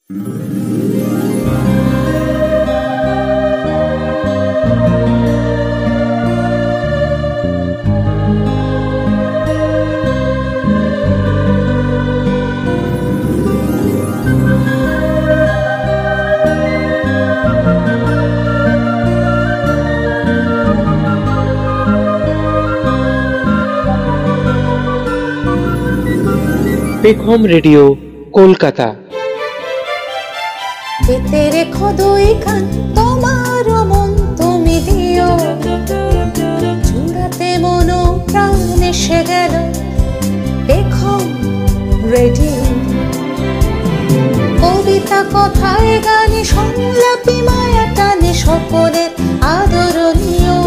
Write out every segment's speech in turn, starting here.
পেখম রেডিও কলকাতা। পেতে রেখো দুই কান, তোমার মন তুমি দিও, জুড়াতে মন প্রাণ এসে গেল পেখম রেডিও। কবিতা কথায় গানে সংলাপী মায়া টানে সকলের আদরণীয়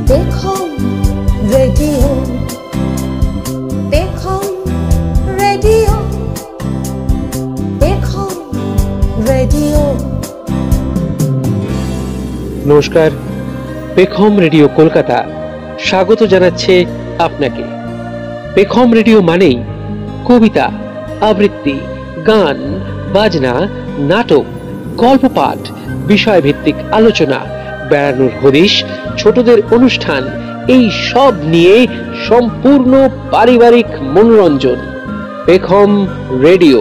পেখম রেডিও। নমস্কার, পেখম রেডিও কলকাতা স্বাগত জানাচ্ছে আপনাকে। পেখম রেডিও মানেই কবিতা, আবৃত্তি, গান, বাজনা, নাটক, গল্প পাঠ, বিষয়ভিত্তিক আলোচনা, বেড়ানোর হদিশ, ছোটদের অনুষ্ঠান, এই সব নিয়ে সম্পূর্ণ পারিবারিক মনোরঞ্জন। পেখম রেডিও।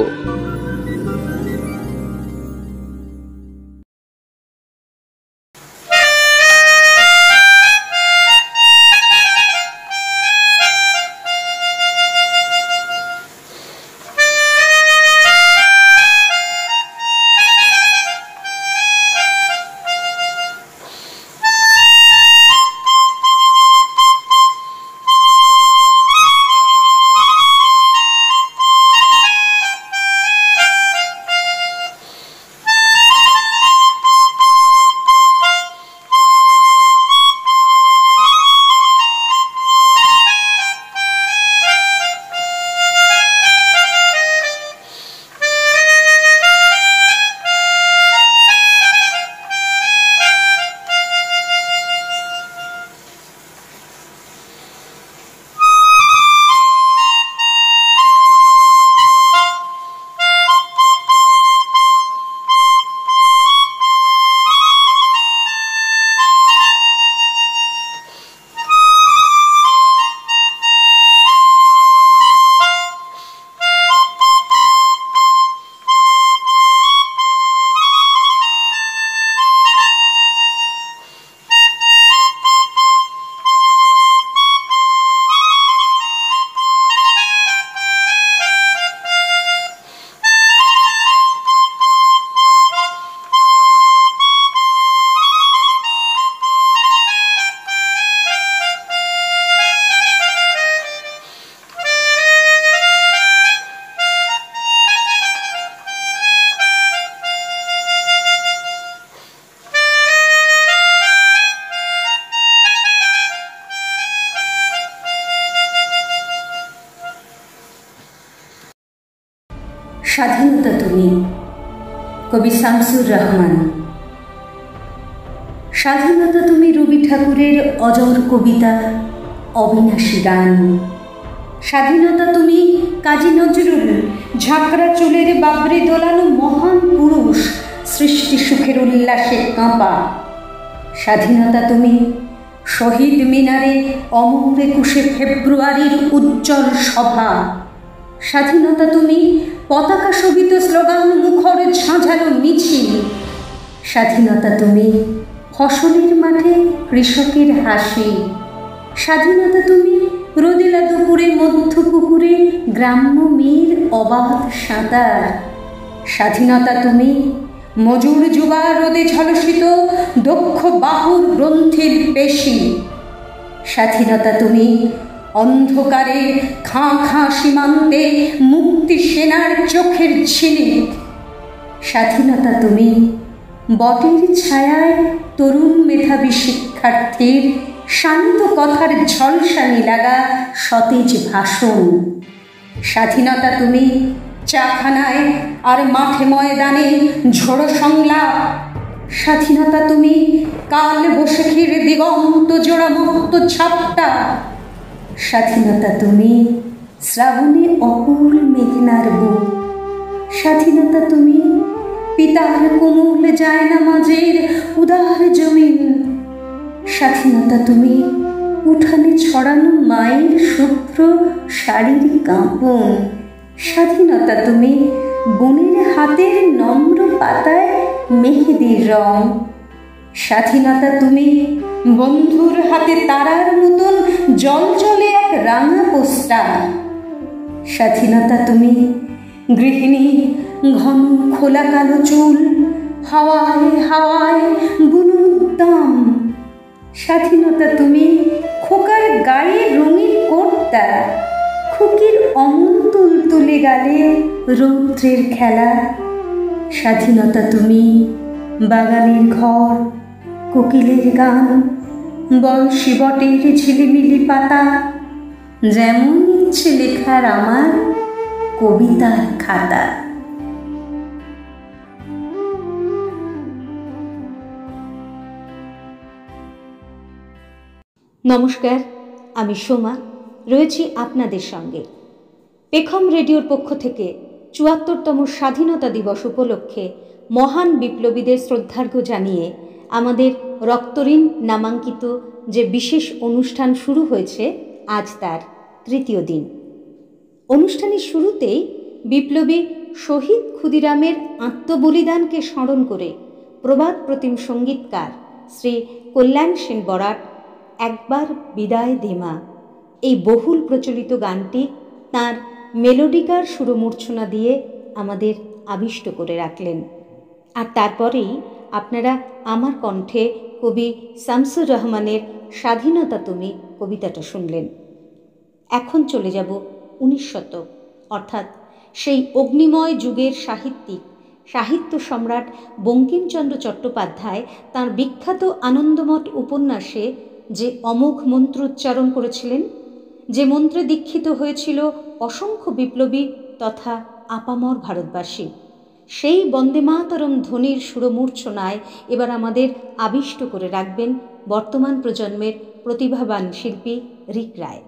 স্বাধীনতা তুমি, কবি শামসুর রহমান। স্বাধীনতা তুমি রবি ঠাকুরের অজর কবিতা, অবিনাশী গান। স্বাধীনতা তুমি কাজী নজরুল, ঝাঁকড়া চুলের বাবরে দোলানো মহান পুরুষ, সৃষ্টি সুখের উল্লাসে কাঁপা। স্বাধীনতা তুমি শহীদ মিনারে অমর ২১শে ফেব্রুয়ারির উজ্জ্বল সভা। স্বাধীনতা তুমি পতাকা শোভিত স্লোগান মুখর ঝাঁঝালো মিছিল। স্বাধীনতা তুমি ফসলের মাঠে কৃষকের হাসি। স্বাধীনতা তুমি রোদেলা দুপুরে মধ্য পুকুরে গ্রাম্য মেয়ের অবাধ সাঁতার। স্বাধীনতা তুমি মজুর যুবা রোদে ঝলসিত দক্ষ বাহুর গ্রন্থির পেশি। স্বাধীনতা তুমি অন্ধকারে খাঁ খাঁ সীমান্তে মুক্তি সেনার চোখের ঝিলিক। স্বাধীনতা তুমি বটের ছায়ায় তরুণ মেধাবী শিক্ষার্থীর শান্ত কথার ঝলসানি লাগা সতেজ ভাষণ। স্বাধীনতা তুমি চাখানায় আর মাঠে ময়দানে ঝোড়ো সংলাপ। স্বাধীনতা তুমি কাল বৈশাখীর দিগন্ত জোড়া মুক্ত ঝাপটা। স্বাধীনতা তুমি শ্রাবণে অকুল মেঘনার বুক। স্বাধীনতা তুমি পিতার কোমল জায়নামাজের উদার জমিন। স্বাধীনতা তুমি উঠানে ছড়ানো মায়ের শুভ্র শাড়ির কাঁপন। স্বাধীনতা তুমি বোনের হাতের নম্র পাতায় মেহেদির রং। স্বাধীনতা তুমি বন্ধুর হাতে তারার মতন জলজলে এক রাঙা পোস্টার। স্বাধীনতা তুমি গৃহিণী ঘন খোলা কালো চুল, হাওয়ায় হাওয়ায় বুনো উদ্দাম। স্বাধীনতা তুমি খোকার গায়ে রঙিন কোটটা, খুকির অমন তুলতুলে গালে রৌদ্রের খেলা। স্বাধীনতা তুমি বাগানের ঘর, কোকিলের গান, বয়সী বটের ঝিলিমিলি পাতা, যেমন ইচ্ছে লেখার আমার কবিতার খাতা। নমস্কার, আমি সোমা, রয়েছি আপনাদের সঙ্গে। পেখম রেডিওর পক্ষ থেকে ৭৪তম স্বাধীনতা দিবস উপলক্ষে মহান বিপ্লবীদের শ্রদ্ধার্ঘ্য জানিয়ে আমাদের রক্তঋণ নামাঙ্কিত যে বিশেষ অনুষ্ঠান শুরু হয়েছে, আজ তার তৃতীয় দিন। অনুষ্ঠানের শুরুতেই বিপ্লবী শহীদ ক্ষুদিরামের আত্মবলিদানকে স্মরণ করে প্রবাদ প্রতিম সঙ্গীতকার শ্রী কল্যাণ সেন বরাট একবার বিদায় দেমা এই বহুল প্রচলিত গানটি তাঁর মেলোডিকার সুরমূর্ছনা দিয়ে আমাদের আবিষ্ট করে রাখলেন। আর তারপরেই আপনারা আমার কণ্ঠে কবি শামসুর রহমানের স্বাধীনতা তুমি কবিতাটা শুনলেন। এখন চলে যাব ১৯ শতক, অর্থাৎ সেই অগ্নিময় যুগের সাহিত্যিক, সাহিত্য সম্রাট বঙ্কিমচন্দ্র চট্টোপাধ্যায় তাঁর বিখ্যাত আনন্দমঠ উপন্যাসে যে অমোঘ মন্ত্র উচ্চারণ করেছিলেন, যে মন্ত্রে দীক্ষিত হয়েছিল অসংখ্য বিপ্লবী তথা আপামর ভারতবাসী, সেই বন্দে মাতরম ধ্বনির সুরমূর্ছনায় এবার আমাদের আবিষ্ট করে রাখবেন বর্তমান প্রজন্মের প্রতিভাবান শিল্পী রিক রায়।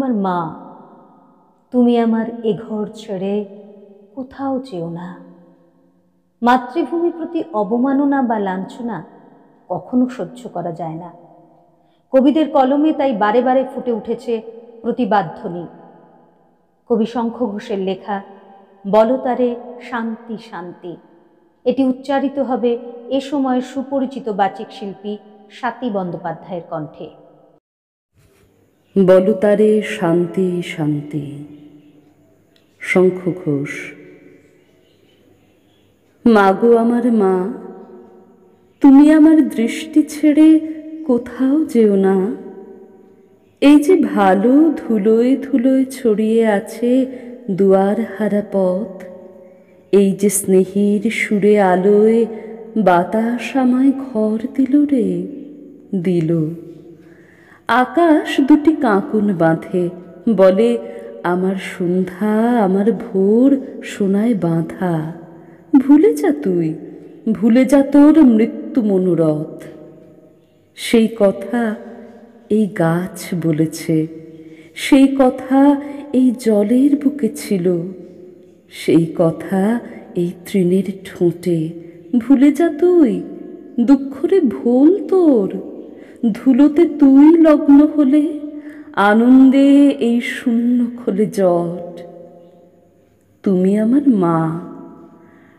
আমার মা, তুমি আমার এ ঘর ছেড়ে কোথাও যেও না। মাতৃভূমির প্রতি অবমাননা বা লাঞ্ছনা কখনো সহ্য করা যায় না। কবিদের কলমে তাই বারে বারে ফুটে উঠেছে প্রতিবাদধ্বনি। কবি শঙ্খ ঘোষের লেখা বলো তারে শান্তি শান্তি, এটি উচ্চারিত হবে এ সময়ের সুপরিচিত বাচিক শিল্পী স্বাতী বন্দ্যোপাধ্যায়ের কণ্ঠে। বলো তারে শান্তি শান্তি। শঙ্খ ঘোষ। মাগো আমার মা, তুমি আমার দৃষ্টি ছেড়ে কোথাও যেও না। এই যে ভালো ধুলোয় ধুলোয় ছড়িয়ে আছে দুয়ার হারা পথ, এই যে স্নেহের সুরে আলোয় বাতাস আমায় ঘর দিল রে, দিল। আকাশ দুটি কাঁকুন বাঁধে, বলে আমার সন্ধ্যা আমার ভোর সোনায় বাঁধা। ভুলে যা তুই, ভুলে যা তোর মৃত্যু মনোরথ। সেই কথা এই গাছ বলেছে, সেই কথা এই জলের বুকে ছিল, সেই কথা এই তৃণের ঠোঁটে। ভুলে যা তুই, দুঃখরে ভোল তোর। ধুলোতে তুই লগ্ন হলে, আনন্দে এই শূন্য খোলে জট। তুমি আমার মা,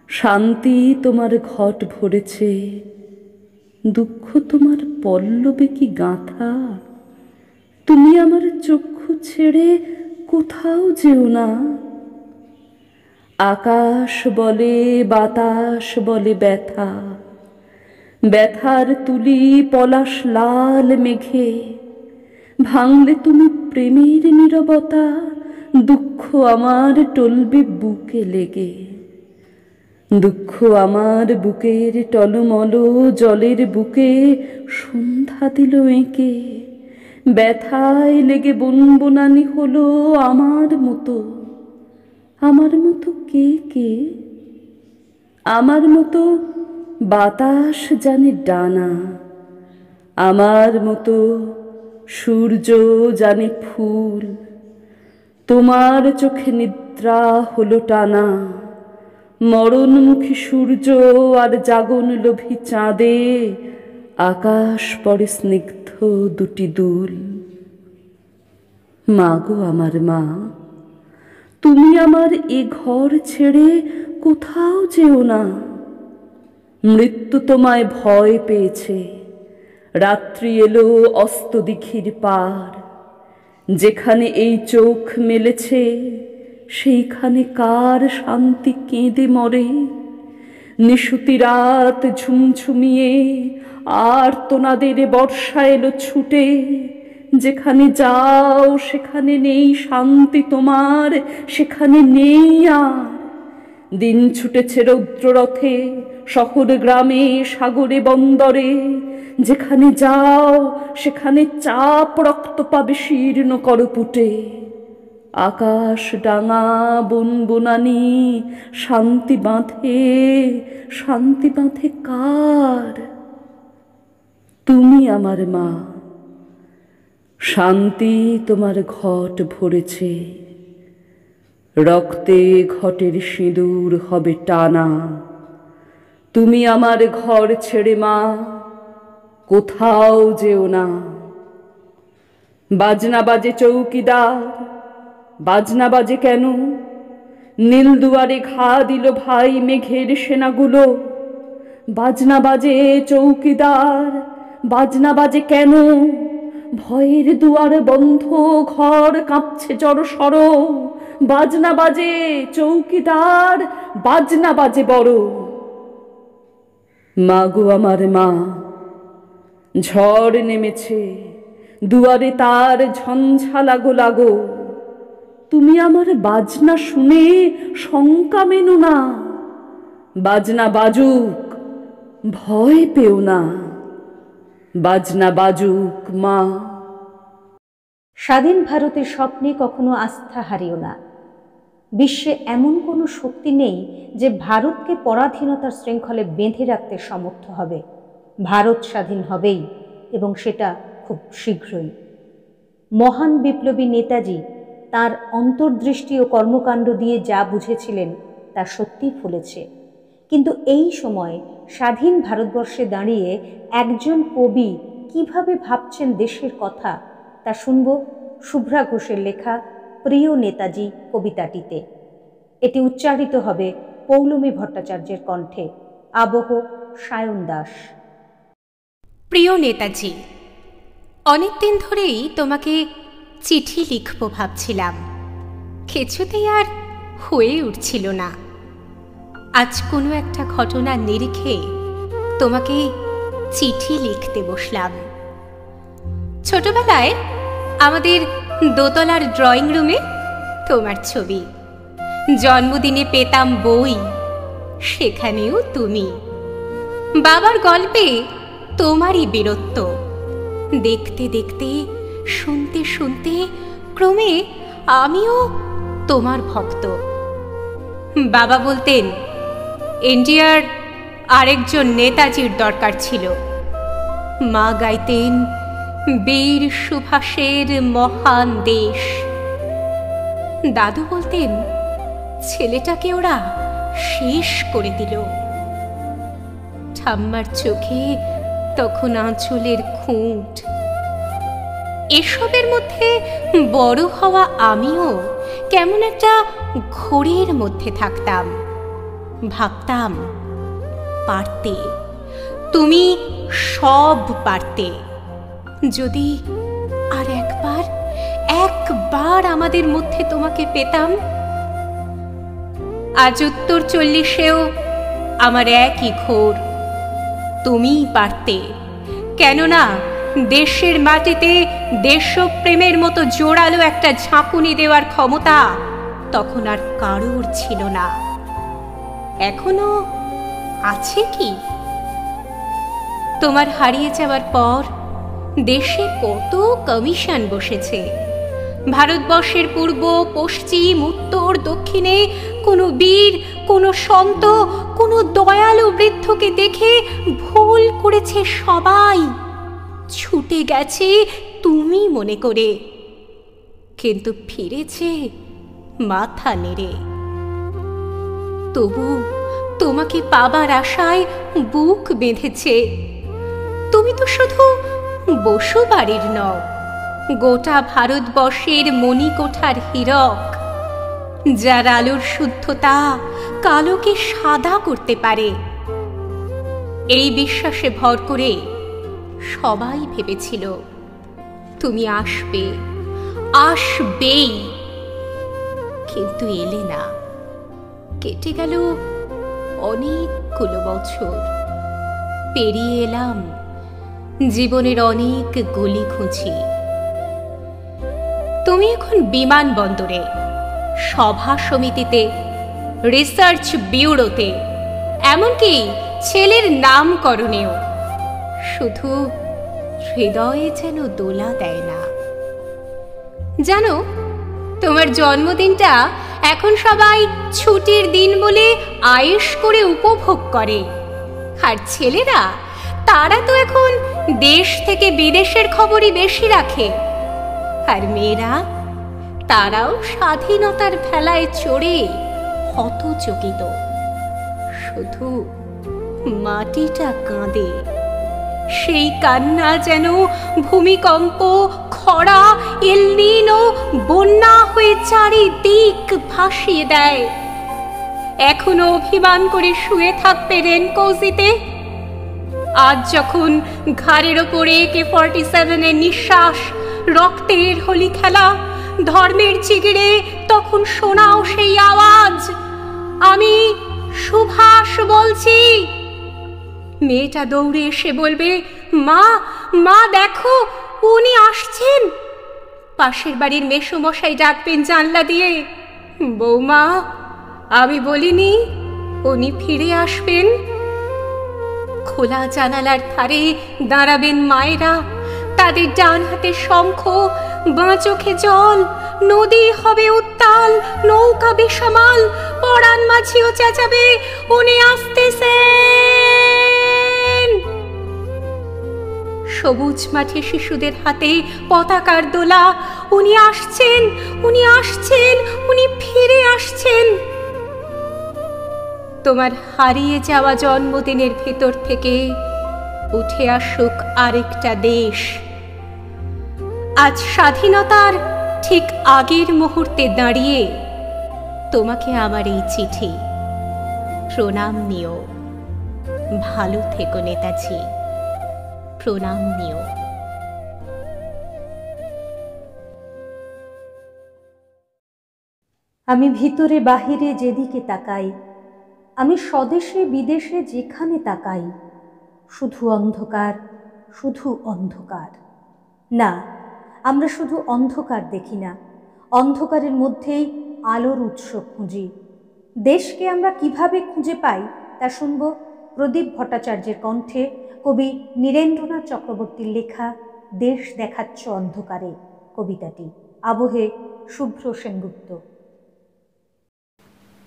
শান্তি তোমার ঘট ভরেছে, দুঃখ তোমার পল্লবে কি গাঁথা। তুমি আমার চক্ষু ছেড়ে কোথাও যেও না। আকাশ বলে বাতাস বলে ব্যথা, ব্যথার তুলি পলাশ লাল মেঘে। ভাঙলে তুমি প্রেমের নীরবতা, দুঃখ আমার টলবে বুকে লেগে। দুঃখ আমার বুকের টলমল জলের বুকে সন্ধ্যা দিল এঁকে। ব্যথায় লেগে বনবনানি হলো আমার মতো। আমার মতো কে কে? আমার মতো বাতাস জানে ডানা, আমার মতো সূর্য জানে ফুল। তোমার চোখে নিদ্রা হলো টানা, মরণমুখী সূর্য আর জাগন লোভী চাঁদে আকাশ পড়ে স্নিগ্ধ দুটি দুল। মাগো আমার মা, তুমি আমার এ ঘর ছেড়ে কোথাও যেও না। মৃত্যু তোমায় ভয় পেয়েছে, রাত্রি এলো অস্ত দিঘির পার। যেখানে এই চোখ মেলেছে, সেইখানে কার শান্তি কেঁদে মরে। নিশুতি রাত ঝুমঝুমিয়ে আর্তনাদের বর্ষা এলো ছুটে। যেখানে যাও সেখানে নেই শান্তি তোমার, সেখানে নেই আর। দিন ছুটেছে রৌদ্ররথে, শহর গ্রামে সাগরে বন্দরে। যেখানে যাও সেখানে চাপ রক্ত পাবে শীর্ণ করপুটে। আকাশ ডাঙা বনবনানি শান্তি বাঁধে, শান্তি বাঁধে কার? তুমি আমার মা, শান্তি তোমার ঘট ভরেছে। রক্তে ঘটের সিঁদুর হবে টানা। তুমি আমার ঘর ছেড়ে মা কোথাও যেও না। বাজনা বাজে চৌকিদার, বাজনা বাজে কেন? নীল দুয়ারে ঘা দিল ভাই মেঘের সেনাগুলো। বাজনা বাজে চৌকিদার, বাজনা বাজে কেন? ভয়ের দুয়ার বন্ধ, ঘর কাঁপছে জড়সড়। বাজনা বাজে চৌকিদার, বাজনা বাজে বড়। মাগো আমার মা, ঝড় নেমেছে, দুয়ারে তার ঝঞ্ঝা লাগো লাগো। তুমি আমার বাজনা শুনে শঙ্কা মেনো না। বাজনা বাজুক, ভয় পেও না। বাজনা বাজুক মা। স্বাধীন ভারতের স্বপ্নে কখনো আস্থা হারিও না। বিশ্বে এমন কোনো শক্তি নেই যে ভারতকে পরাধীনতার শৃঙ্খলে বেঁধে রাখতে সমর্থ হবে। ভারত স্বাধীন হবেই, এবং সেটা খুব শীঘ্রই। মহান বিপ্লবী নেতাজি তার অন্তর্দৃষ্টি ও কর্মকাণ্ড দিয়ে যা বুঝেছিলেন তা সত্যিই ফলেছে। কিন্তু এই সময় স্বাধীন ভারতবর্ষে দাঁড়িয়ে একজন কবি কিভাবে ভাবছেন দেশের কথা, তা শুনব শুভ্রা ঘোষের লেখা প্রিয় নেতাজি কবিতাটিতে। এটি উচ্চারিত হবে পৌলমী ভট্টাচার্যের কণ্ঠে। আবহ সায়ন দাস। প্রিয় নেতাজি, অনেকদিন ধরেই তোমাকে চিঠি লিখব ভাবছিলাম, কিছুতেই আর হয়ে উঠছিল না। আজ কোনো একটা ঘটনার নিরিখে তোমাকে চিঠি লিখতে বসলাম। ছোটবেলায় আমাদের দোতলার ড্রয়িং রুমে তোমার ছবি, জন্মদিনে পেতাম বই, সেখানেও তুমি। বাবার গল্পে তোমারই বীরত্ব, দেখতে দেখতে শুনতে শুনতে ক্রমে আমিও তোমার ভক্ত। বাবা বলতেন ইন্ডিয়ার আরেকজন নেতাজির দরকার ছিল। মা গাইতেন বীর সুভাষের মহান দেশ। দাদু বলতেন ছেলেটাকে ওরা শেষ করে দিল। ঠাম্মার চোখে তখন আঁচলের খুঁট। এসবের মধ্যে বড় হওয়া আমিও কেমন একটা ঘোরের মধ্যে থাকতাম। ভাবতাম পারতে, তুমি সব পারতে, যদি আর একবার আমাদের মধ্যে তোমাকে পেতাম। আজ উত্তর 40-এও আমার একই ঘোর, তুমিই পারতে। কেননা দেশের মাটিতে দেশপ্রেমের মতো জোরালো একটা ঝাঁকুনি দেওয়ার ক্ষমতা তখন আর কারোর ছিল না। এখনো আছে কি? তোমার হারিয়ে যাওয়ার পর দেশে কত কমিশন বসেছে। ভারতবর্ষের পূর্ব, পশ্চিম, উত্তর, দক্ষিণে কোনো বীর, কোনো সন্ত, কোনো দয়ালু বৃদ্ধকে দেখে ভুল করেছে সবাই, ছুটে গেছে তুমি মনে করে, কিন্তু ফিরেছে মাথা নেড়ে। তবু তোমাকে পাবার আশায় বুক বেঁধেছে। তুমি তো শুধু বসুবাড়ির নও, গোটা ভারতবর্ষের মণিকোঠার হীরক, যার আলোর শুদ্ধতা কালোকে সাদা করতে পারে। এই বিশ্বাসে ভর করে সবাই ভেবেছিল তুমি আসবে, আসবেই, কিন্তু এলে না। কেটে গেল অনেকগুলো বছর, পেরিয়ে এলাম জীবনের অনেক গলি খুঁজি। তুমি এখন বিমানবন্দরে, সভা সমিতিতে, রিসার্চ ব্যুরোতে, এমনকি ছেলের নামকরণেও। শুধু হৃদয়ে যেন দোলা দেয় না। জানো, তোমার জন্মদিনটা এখন সবাই ছুটির দিন বলে আয়েশ করে উপভোগ করে। আর ছেলেরা, তারা তো এখন দেশ থেকে বিদেশের খবরই বেশি রাখে। আর মেয়েরা, তারাও স্বাধীনতার ভেলায় চড়ে হতচকিত। শুধু মাটিটা কাঁদে, সেই কান্না যেন ভূমিকম্প, খরা, এলনিনো, বন্যা হয়ে চারিদিক ভাসিয়ে দেয়। এখনো অভিমান করে শুয়ে থাকবে রেনকোজিতে। আজ যখন ঘাড়ের ওপরে AK-47 নিঃশ্বাস, রক্তের হোলি খেলা, ধর্মের চিগিড়ে তখন শোনাও সেই আওয়াজ, আমি সুভাষ বলছি। মেয়েটা দৌড়ে এসে বলবে, মা, মা দেখো, উনি আসছেন। পাশের বাড়ির মেসোমশাই ডাকবেন জানলা দিয়ে, বৌমা, আমি বলিনি উনি ফিরে আসবেন? খোলা জানালার ধারে দাঁড়াবেন মায়েরা, তাদের ডান হাতে শঙ্খ, বাঁ চোখে জল। নদী হবে উত্তাল, নৌকা বেসামাল, পরাণ মাঝিও চেঁচাবে, উনি আসতেছেন। সবুজ মাঠে শিশুদের হাতে পতাকার দোলা, উনি আসছেন, উনি আসছেন, উনি ফিরে আসছেন। তোমার হারিয়ে যাওয়া জন্মদিনের ভেতর থেকে উঠে আসুক আরেকটা দেশ। আজ স্বাধীনতার ঠিক আগের মুহূর্তে দাঁড়িয়ে তোমাকে আমার এই চিঠি। প্রণাম নিও, ভালো থেকো নেতাজি, প্রণাম নিও। আমি ভিতরে বাহিরে যেদিকে তাকাই, আমি স্বদেশে বিদেশে যেখানে তাকাই, শুধু অন্ধকার, শুধু অন্ধকার। না, আমরা শুধু অন্ধকার দেখি না, অন্ধকারের মধ্যেই আলোর উৎস খুঁজি। দেশকে আমরা কিভাবে খুঁজে পাই তা শুনব প্রদীপ ভট্টাচার্যের কণ্ঠে কবি নীরেন্দ্রনাথ চক্রবর্তীর লেখা দেশ দেখাচ্ছ অন্ধকারে কবিতাটি। আবহে শুভ্র সেনগুপ্ত।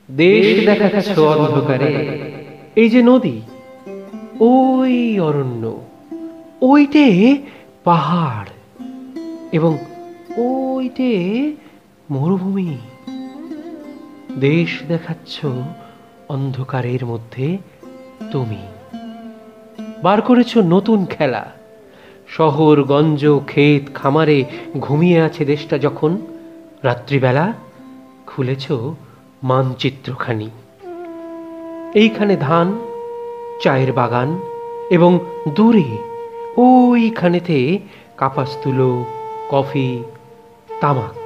দেশ দেখাচ্ছ অন্ধকারে, এই যে নদী, ওই অরণ্য, ওইটে পাহাড় এবং ওইটে মরুভূমি। দেশ দেখাচ্ছ অন্ধকারের মধ্যে তুমি। বার করেছ নতুন খেলা। শহর গঞ্জ ক্ষেত খামারে ঘুমিয়ে আছে দেশটা যখন, রাত্রিবেলা খুলেছ মানচিত্রখানি। এইখানে ধান, চায়ের বাগান এবং দূরে ওইখানেতে কাপাসতুলো, কফি, তামাক।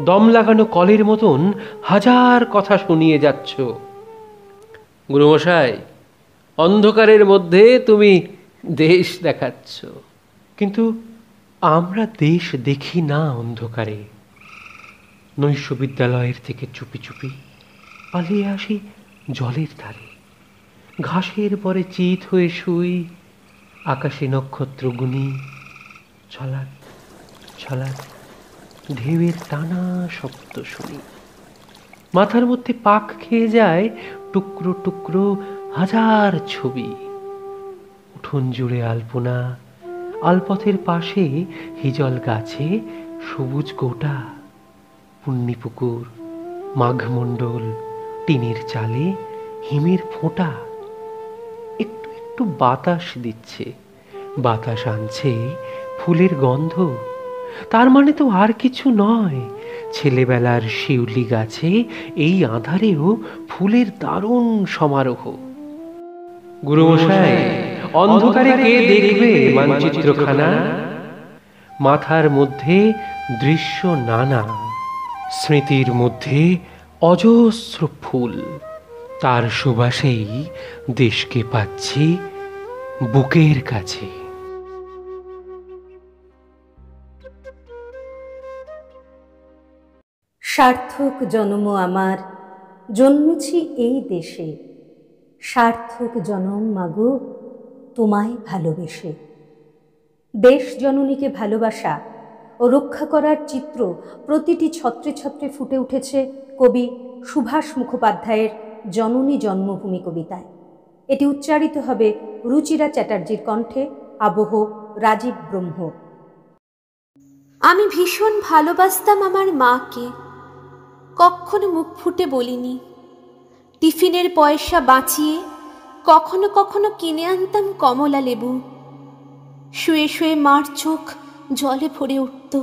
দম লাগানো কলের মতন হাজার কথা শুনিয়ে যাচ্ছ। গুরুমশাই, অন্ধকারের মধ্যে তুমি দেশ দেখাচ্ছ, কিন্তু আমরা দেশ দেখি না অন্ধকারে। নৈশ বিদ্যালয়ের থেকে চুপি চুপি পালিয়ে আসি জলের ধারে, ঘাসের পরে চিত হয়ে শুই, আকাশে নক্ষত্র গুনি, ছলাৎ ছলাৎ ঢেউয়ের টানা শব্দ শুনি। মাথার মধ্যে পাক খেয়ে যায় টুকরো টুকরো হাজার ছবি। উঠোন জুড়ে আলপনা, আলপথের পাশে হিজল গাছে সবুজ গোটা, পুণ্যিপুকুর, মাঘমণ্ডল, টিনের চালে হিমের ফোঁটা। একটু একটু বাতাস দিচ্ছে, বাতাস আনছে ফুলের গন্ধ। তার মানে তো আর কিছু নয়, ছেলেবেলার শিউলি গাছে এই আঁধারেও ফুলের দারুণ সমারোহ। গুরুমশাই, অন্ধকারে কে দেখবে মানচিত্রখানা? মাথার মধ্যে দৃশ্য নানা, স্মৃতির মধ্যে অজস্র ফুল। তার সুবাসেই দেশকে পাচ্ছি বুকের কাছে। সার্থক জন্ম আমার, জন্মেছি এই দেশে। সার্থক জনম মাগো তোমায় ভালোবেসে। দেশ জননীকে ভালোবাসা ও রক্ষা করার চিত্র প্রতিটি ছত্রে ছত্রে ফুটে উঠেছে কবি সুভাষ মুখোপাধ্যায়ের জননী জন্মভূমি কবিতায়। এটি উচ্চারিত হবে রুচিরা চ্যাটার্জির কণ্ঠে। আবহ রাজীব ব্রহ্ম। আমি ভীষণ ভালোবাসতাম আমার মাকে, কখনো মুখ ফুটে বলিনি। টিফিনের পয়সা বাঁচিয়ে কখনো কখনো কিনে আনতাম কমলা লেবু। শুয়ে শুয়ে মার চোখ জলে ভরে উঠত।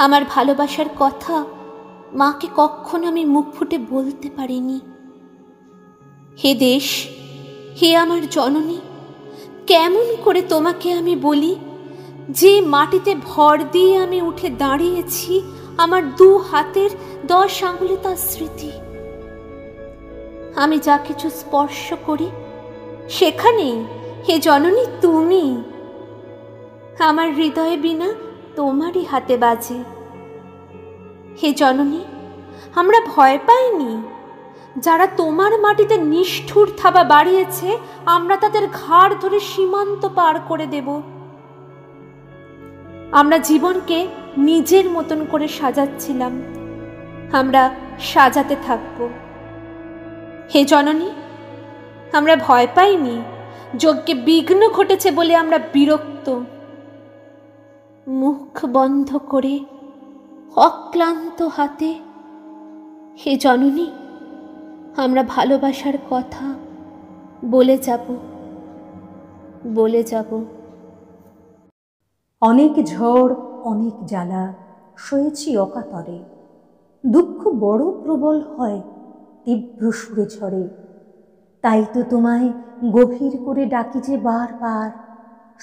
আমার ভালোবাসার কথা মাকে কখনো আমি মুখ ফুটে বলতে পারিনি। হে দেশ, হে আমার জননী, কেমন করে তোমাকে আমি বলি যে মাটিতে ভর দিয়ে আমি উঠে দাঁড়িয়েছি, আমার 2 হাতের 10 আঙুলে তার স্মৃতি। আমি যা কিছু স্পর্শ করি সেখানেই হে জননী তুমি। আমার হৃদয়ে বিনা তোমারই হাতে বাজে। হে জননী, আমরা ভয় পাইনি। যারা তোমার মাটিতে নিষ্ঠুর থাবা বাড়িয়েছে, আমরা তাদের ঘাড় ধরে সীমান্ত পার করে দেব। আমরা জীবনকে নিজের মতন করে সাজাচ্ছিলাম, আমরা সাজাতে থাকব। হে জননী, আমরা ভয় পাইনি। যজ্ঞে বিঘ্ন ঘটেছে বলে আমরা বিরক্ত। মুখ বন্ধ করে অক্লান্ত হাতে হে জননী, আমরা ভালোবাসার কথা বলে যাব, বলে যাব। অনেক ঝড় অনেক জ্বালা সয়েছি অকাতরে, দুঃখ বড় প্রবল হয় তীব্র সুরে ঝরে। তাই তো তোমায় গভীর করে ডাকি যে বারবার,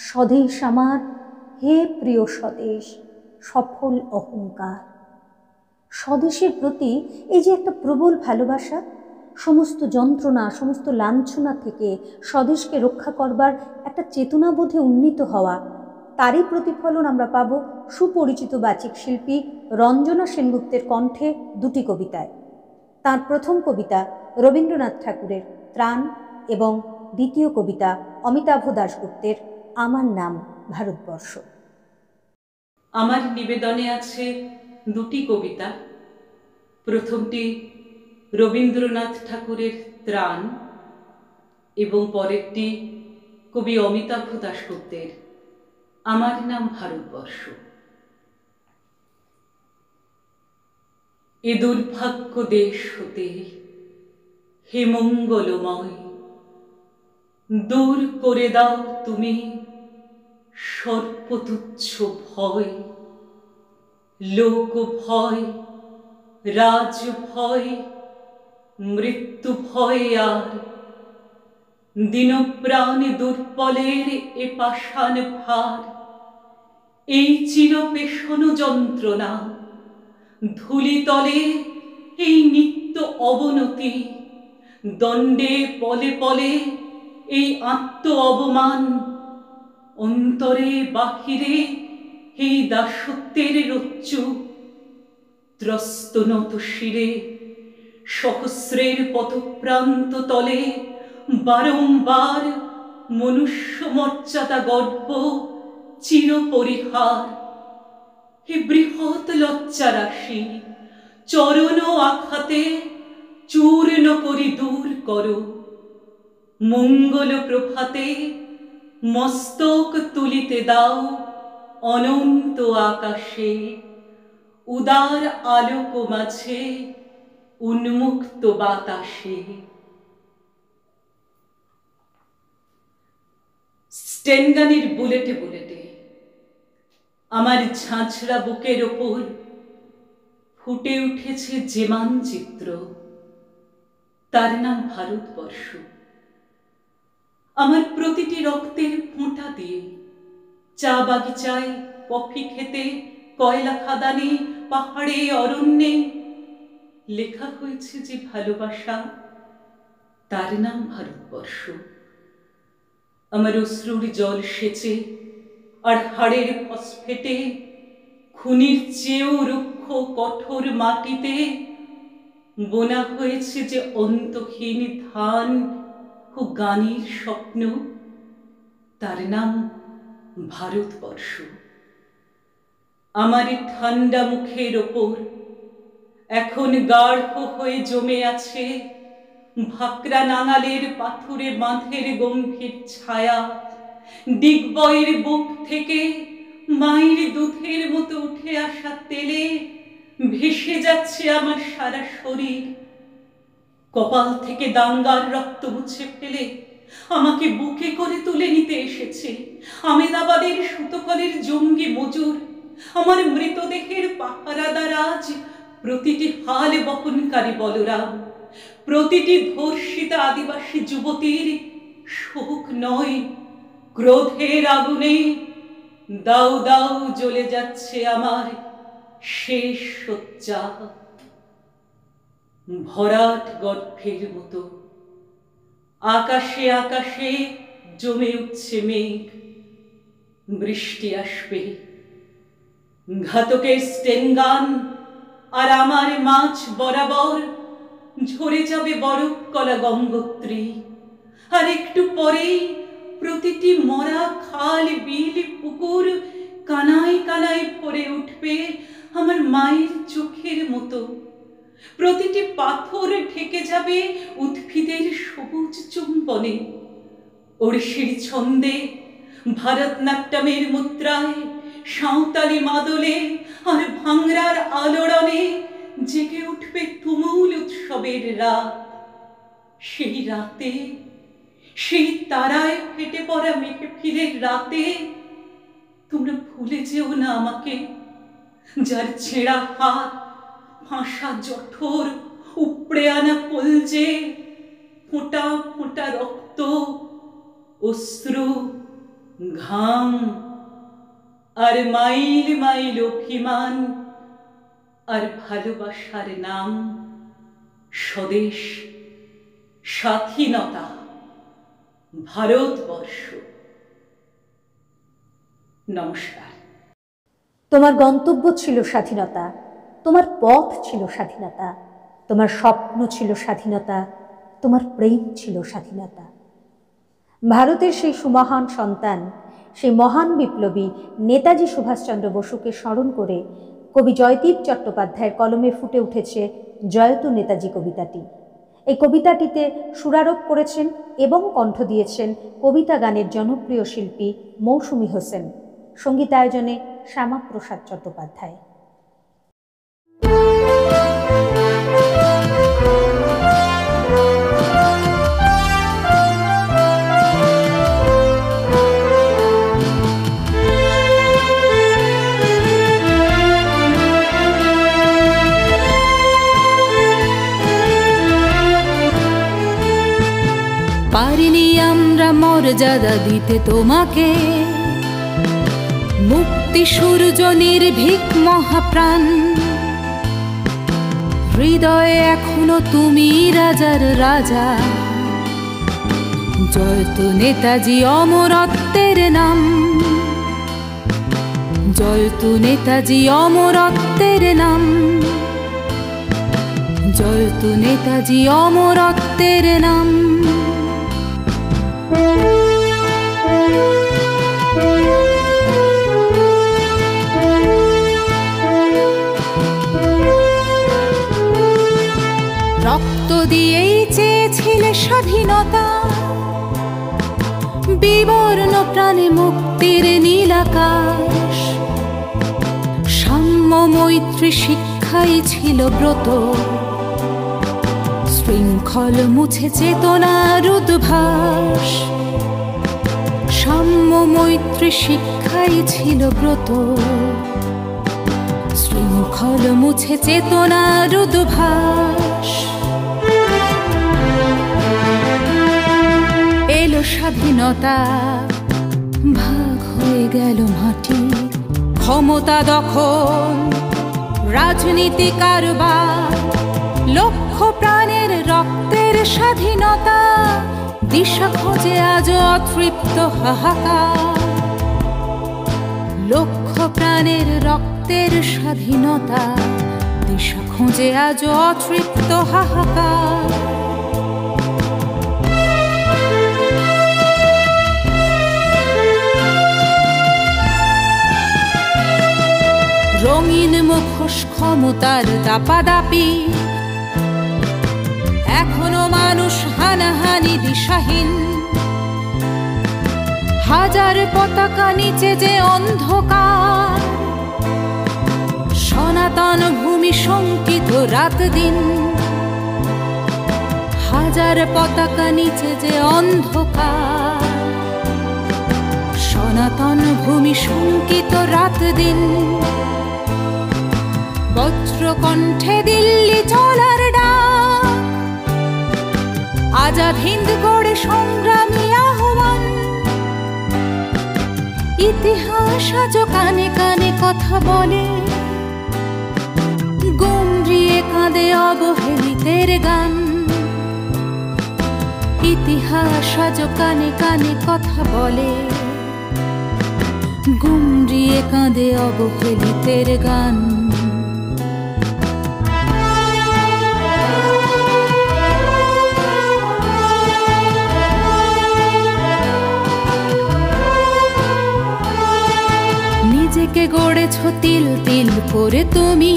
স্বদেশ আমার, হে প্রিয় স্বদেশ, সফল অহংকার। স্বদেশের প্রতি এই যে একটা প্রবল ভালোবাসা, সমস্ত যন্ত্রণা সমস্ত লাঞ্ছনা থেকে স্বদেশকে রক্ষা করবার একটা চেতনাবোধে উন্নীত হওয়া, তারই প্রতিফলন আমরা পাব সুপরিচিত বাচিক শিল্পী রঞ্জনা সেনগুপ্তের কণ্ঠে দুটি কবিতায়। তার প্রথম কবিতা রবীন্দ্রনাথ ঠাকুরের ত্রাণ এবং দ্বিতীয় কবিতা অমিতাভ দাশগুপ্তের আমার নাম ভারতবর্ষ। আমার নিবেদনে আছে দুটি কবিতা। প্রথমটি রবীন্দ্রনাথ ঠাকুরের ত্রাণ এবং পরেরটি কবি অমিতাভ দাশগুপ্তের আমার নাম ভারতবর্ষ। এ দুর্ভাগ্য দেশ হতে হে মঙ্গলময়, দূর করে দাও তুমি সর্বতুচ্ছ ভয়, লোক ভয়, রাজ ভয়, মৃত্যু ভয়, আর দিনপ্রাণ দুর্বলের এ পাষাণ ভার, এই চিরপেশন যন্ত্রণা, ধূলিতলে এই নিত্য অবনতি, দণ্ডে পলে পলে এই আত্ম অবমান, অন্তরে বাহিরে এই দাসত্বের রজ্জু, ত্রস্ত নত শিরে সহস্রের পথপ্রান্ত তলে বারংবার মনুষ্য মর্যাদা গর্ব চিরপরিহার। হে বৃহৎ লজ্জা রাশি, চরণ আঘাতে চূর্ণ করি দূর করো, মঙ্গল প্রভাতে মস্তক তুলিতে দাও অনন্ত আকাশে, উদার আলোক মাঝে উন্মুক্ত বাতাসে। স্টেনগানের বুলেটে বুলেটে আমার ঝাঁঝরা বুকের ওপর ফুটে উঠেছে যে মানচিত্র, তার নাম ভারতবর্ষ। আমার প্রতিটি রক্তের ফোঁটা দিয়ে চা বাগিচায়, কফি খেতে, কয়লা খাদানে, পাহাড়ে, অরণ্যে লেখা হয়েছে যে ভালোবাসা, তার নাম ভারতবর্ষ। আমার অশ্রুর জল সেচে আর হাড়ের ফসফেটে, খুনির চেয়েও রুক্ষ কঠোর মাটিতে বোনা হয়েছে যে অন্তহীন ধান ও গানের স্বপ্ন, তার নাম ভারতবর্ষ। আমার ঠান্ডা মুখের ওপর এখন গাঢ় হয়ে জমে আছে ভাকরা নাঙালের পাথুরে বাঁধের গম্ভীর ছায়া, ডিগবয়ের বুক থেকে মায়ের দুধের মতো উঠে আসা তেলে ভেসে যাচ্ছে আমার সারা শরীর। কপাল থেকে দাঙ্গার রক্ত মুছে ফেলে আমাকে বুকে করে তুলে নিতে এসেছে আমেদাবাদের সুতকলের জঙ্গি মজুর। আমার মৃতদেহের পাহারাদার আজ প্রতিটি হাল বহনকারী বলরাম, প্রতিটি ধর্ষিতা আদিবাসী যুবতীর শোক নয়, ক্রোধের আগুনে দাউ দাউ জ্বলে যাচ্ছে আমার শেষ শয্যা। ভরাট গর্ভের মতো আকাশে আকাশে জমে উঠছে মেঘ, বৃষ্টি আসবে। ঘাতকের স্টেনগান আর আমার মাঝ বরাবর ঝরে যাবে বরফ কলা গঙ্গোত্রী, আর একটু পরেই প্রতিটি মরা খাল, বিল, পুকুর কানায় কানায় ভরে উঠবে আমার মায়ের চোখের মতো। প্রতিটি পাথর ঢেকে যাবে উদ্ভিদের সবুজ চুম্বনে, ওড়িশির ছন্দে, ভারতনাট্যমের মুদ্রায়, সাঁওতালি মাদলে আর ভাংরার আলোড়নে জেগে উঠবে তুমুল উৎসবের রাত। সেই রাতে, সেই তারায় ফেটে পড়া মেহফিলের রাতে তোমরা ভুলে যেও না আমাকে, যার ছেঁড়া হাত, ফাঁসা জঠর, উপড়ে আনা কলজে, ফোঁটা ফোঁটা রক্ত, অশ্রু, ঘাম আর মাইল মাইল অভিমান আর ভালোবাসার নাম স্বদেশ, স্বাধীনতা, ভারতবর্ষ। নমস্কার। তোমার গন্তব্য ছিল স্বাধীনতা, তোমার পথ ছিল স্বাধীনতা, তোমার স্বপ্ন ছিল স্বাধীনতা, তোমার প্রেম ছিল স্বাধীনতা। ভারতের সেই সুমহান সন্তান, সেই মহান বিপ্লবী নেতাজি সুভাষচন্দ্র বসুকে স্মরণ করে কবি জয়দীপ চট্টোপাধ্যায়ের কলমে ফুটে উঠেছে জয়তু নেতাজি কবিতাটি। এই কবিতাটিতে সুরারোপ করেছেন এবং কণ্ঠ দিয়েছেন কবিতা গানের জনপ্রিয় শিল্পী মৌসুমী হোসেন, সঙ্গীতায়োজনে শ্যামাপ্রসাদ চট্টোপাধ্যায়। পারিনি আমরা মর্যাদা দিতে তোমাকে, মুক্তি সূর্য নির্ভীক মহাপ্রাণ। হৃদয়ে এখনো তুমি রাজার রাজা, জয়তু নেতাজি অমরত্বের নাম, জয়তু নেতাজি অমরত্বের নাম, জয়তু নেতাজি অমরত্বের নাম। রক্ত দিয়েই চেয়েছিলে স্বাধীনতা, বিবর্ণ প্রাণে মুক্তির নীলাকাশ। সাম্য মৈত্রী শিক্ষাই ছিল ব্রত, শৃঙ্খল মুছে চেতনার উদ্ভাস। সাম্য মৈত্রী শিক্ষাই ছিল ব্রত, শৃঙ্খল মুছে চেতনার উদ্ভাস। এলো স্বাধীনতা, ভাগ হয়ে গেল মাটি, ক্ষমতা দখল, রাজনীতি কারবার, লক্ষ প্রাণের রক্তের স্বাধীনতা। দিশা খোঁজে আজ অতৃপ্ত হাহাকার, লক্ষ প্রাণের রক্তের স্বাধীনতা। দিশা খোঁজে আজ অতৃপ্ত হাহাকার। রঙিন মুখোশ ক্ষমতার দাপাদাপি, এখনো মানুষ হানাহানি দিশাহীন। হাজার পতাকা নিচে যে অন্ধকার, সনাতন ভূমি শঙ্কিত রাত দিন। হাজার পতাকা নিচে যে অন্ধকার, সনাতন ভূমি শঙ্কিত রাত দিন। বজ্র কণ্ঠে দিল্লি চলার ডাক, আজাদ হিন্দ গড়ে সংগ্রামী আহ্বান। ইতিহাস আজ কানে কানে কথা বলে, গুমরিয়ে কাঁদে অবহেলিতের গান। ইতিহাস আজ কানে কানে কথা বলে, গুমরিয়ে কাঁদে অবহেলিতের গান। নিজেকে গড়েছ তিল তিল করে তুমি,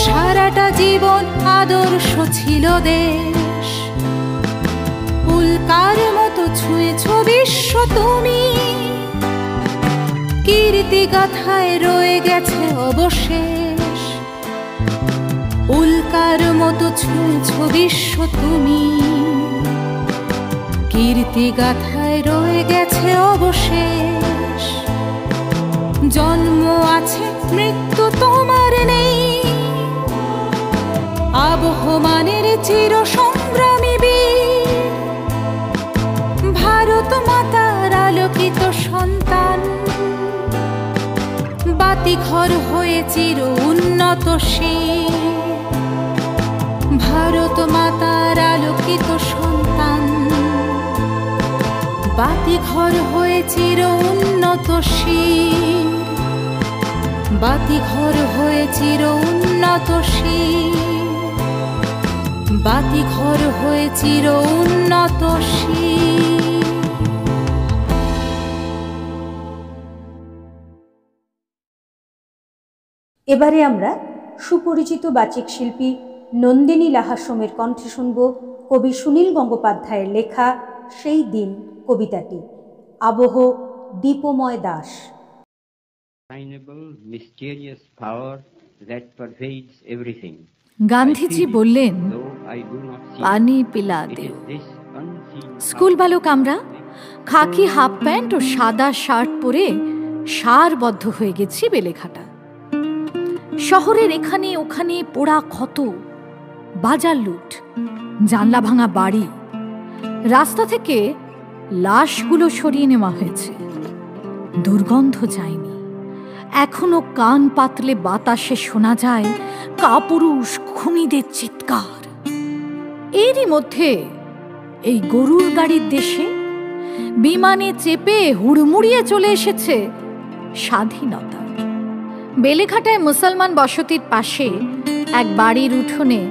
সারাটা জীবন আদর্শ ছিল দেশ। উল্কার মতো ছুঁয়েছ বিশ্ব তুমি, কীর্তি গাথায় রয়ে গেছে অবশেষ। উল্কার মতো ছুঁয়েছ বিশ্ব তুমি, কীর্তি গাথায় রয়ে গেছে অবশেষ। জন্ম আছে মৃত্যু তোমার নেই, আবহমানের চির সংগ্রামী বীর, ভারত মাতার আলোকিত সন্তান, বাতিঘর হয়ে চির উন্নতশীল। ভারত মাতার আলোকিত সন্তান, বাতিঘর হয়ে চির উন্নতশীল। বাতিঘর হয়ে চির উন্নতশীল। বাতিঘর হয়ে চির উন্নতশীল। এবারে আমরা সুপরিচিত বাচিক শিল্পী নন্দিনী লাহাসোমের কণ্ঠে শুনব কবি সুনীল গঙ্গোপাধ্যায়ের লেখা সেই দিন কবিতাটি। আবহ দীপময় দাস। গান্ধীজি বললেন, পানি পিলা দেও। স্কুল বালক আমরা খাকি হাফ প্যান্ট ও সাদা শার্ট পরে সারবদ্ধ হয়ে গেছি বেলেঘাটা। শহরের এখানে ওখানে পোড়া ক্ষত, বাজার লুট, জানলা ভাঙা বাড়ি, রাস্তা থেকে লাশগুলো সরিয়ে নেওয়া হয়েছে। দুর্গন্ধ যায়নি, এখনো কান পাতলে বাতাসে শোনা যায় কাপুরুষ খুনিদের চিৎকার। এরই মধ্যে এই গরুর গাড়ির দেশে বিমানে চেপে হুড়মুড়িয়ে চলে এসেছে স্বাধীনতা। বেলেঘাটায় মুসলমান বসতির পাশে এক বাড়ির উঠোনে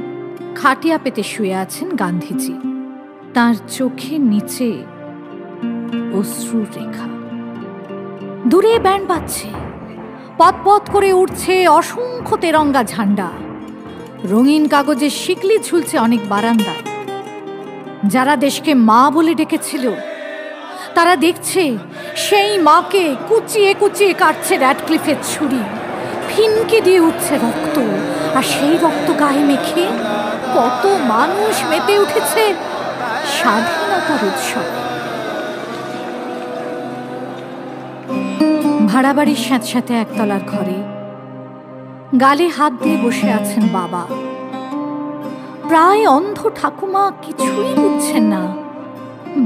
খাটিয়া পেতে শুয়ে আছেন গান্ধীজি। তার চোখের নিচে অশ্রুর রেখা। দূরে ব্যান্ড বাজছে, পথ করে উঠছে অসংখ্য তেরঙ্গা ঝান্ডা। রঙিন কাগজের শিকলি ঝুলছে অনেক বারান্দায়। যারা দেশকে মা বলে ডেকেছিল তারা দেখছে সেই মাকে কুচিয়ে কুচিয়ে কাটছে র্যাডক্লিফের ছুরি। ফিনকে দিয়ে উঠছে রক্ত, আর সেই রক্ত গায়ে মেখে কত মানুষ মেতে উঠেছে স্বাধীনতার উৎসব। ভাড়া বাড়ির স্যাঁতস্যাঁতে একতলার ঘরে গালে হাত দিয়ে বসে আছেন বাবা। প্রায় অন্ধ ঠাকুমা কিছুই বুঝছেন না,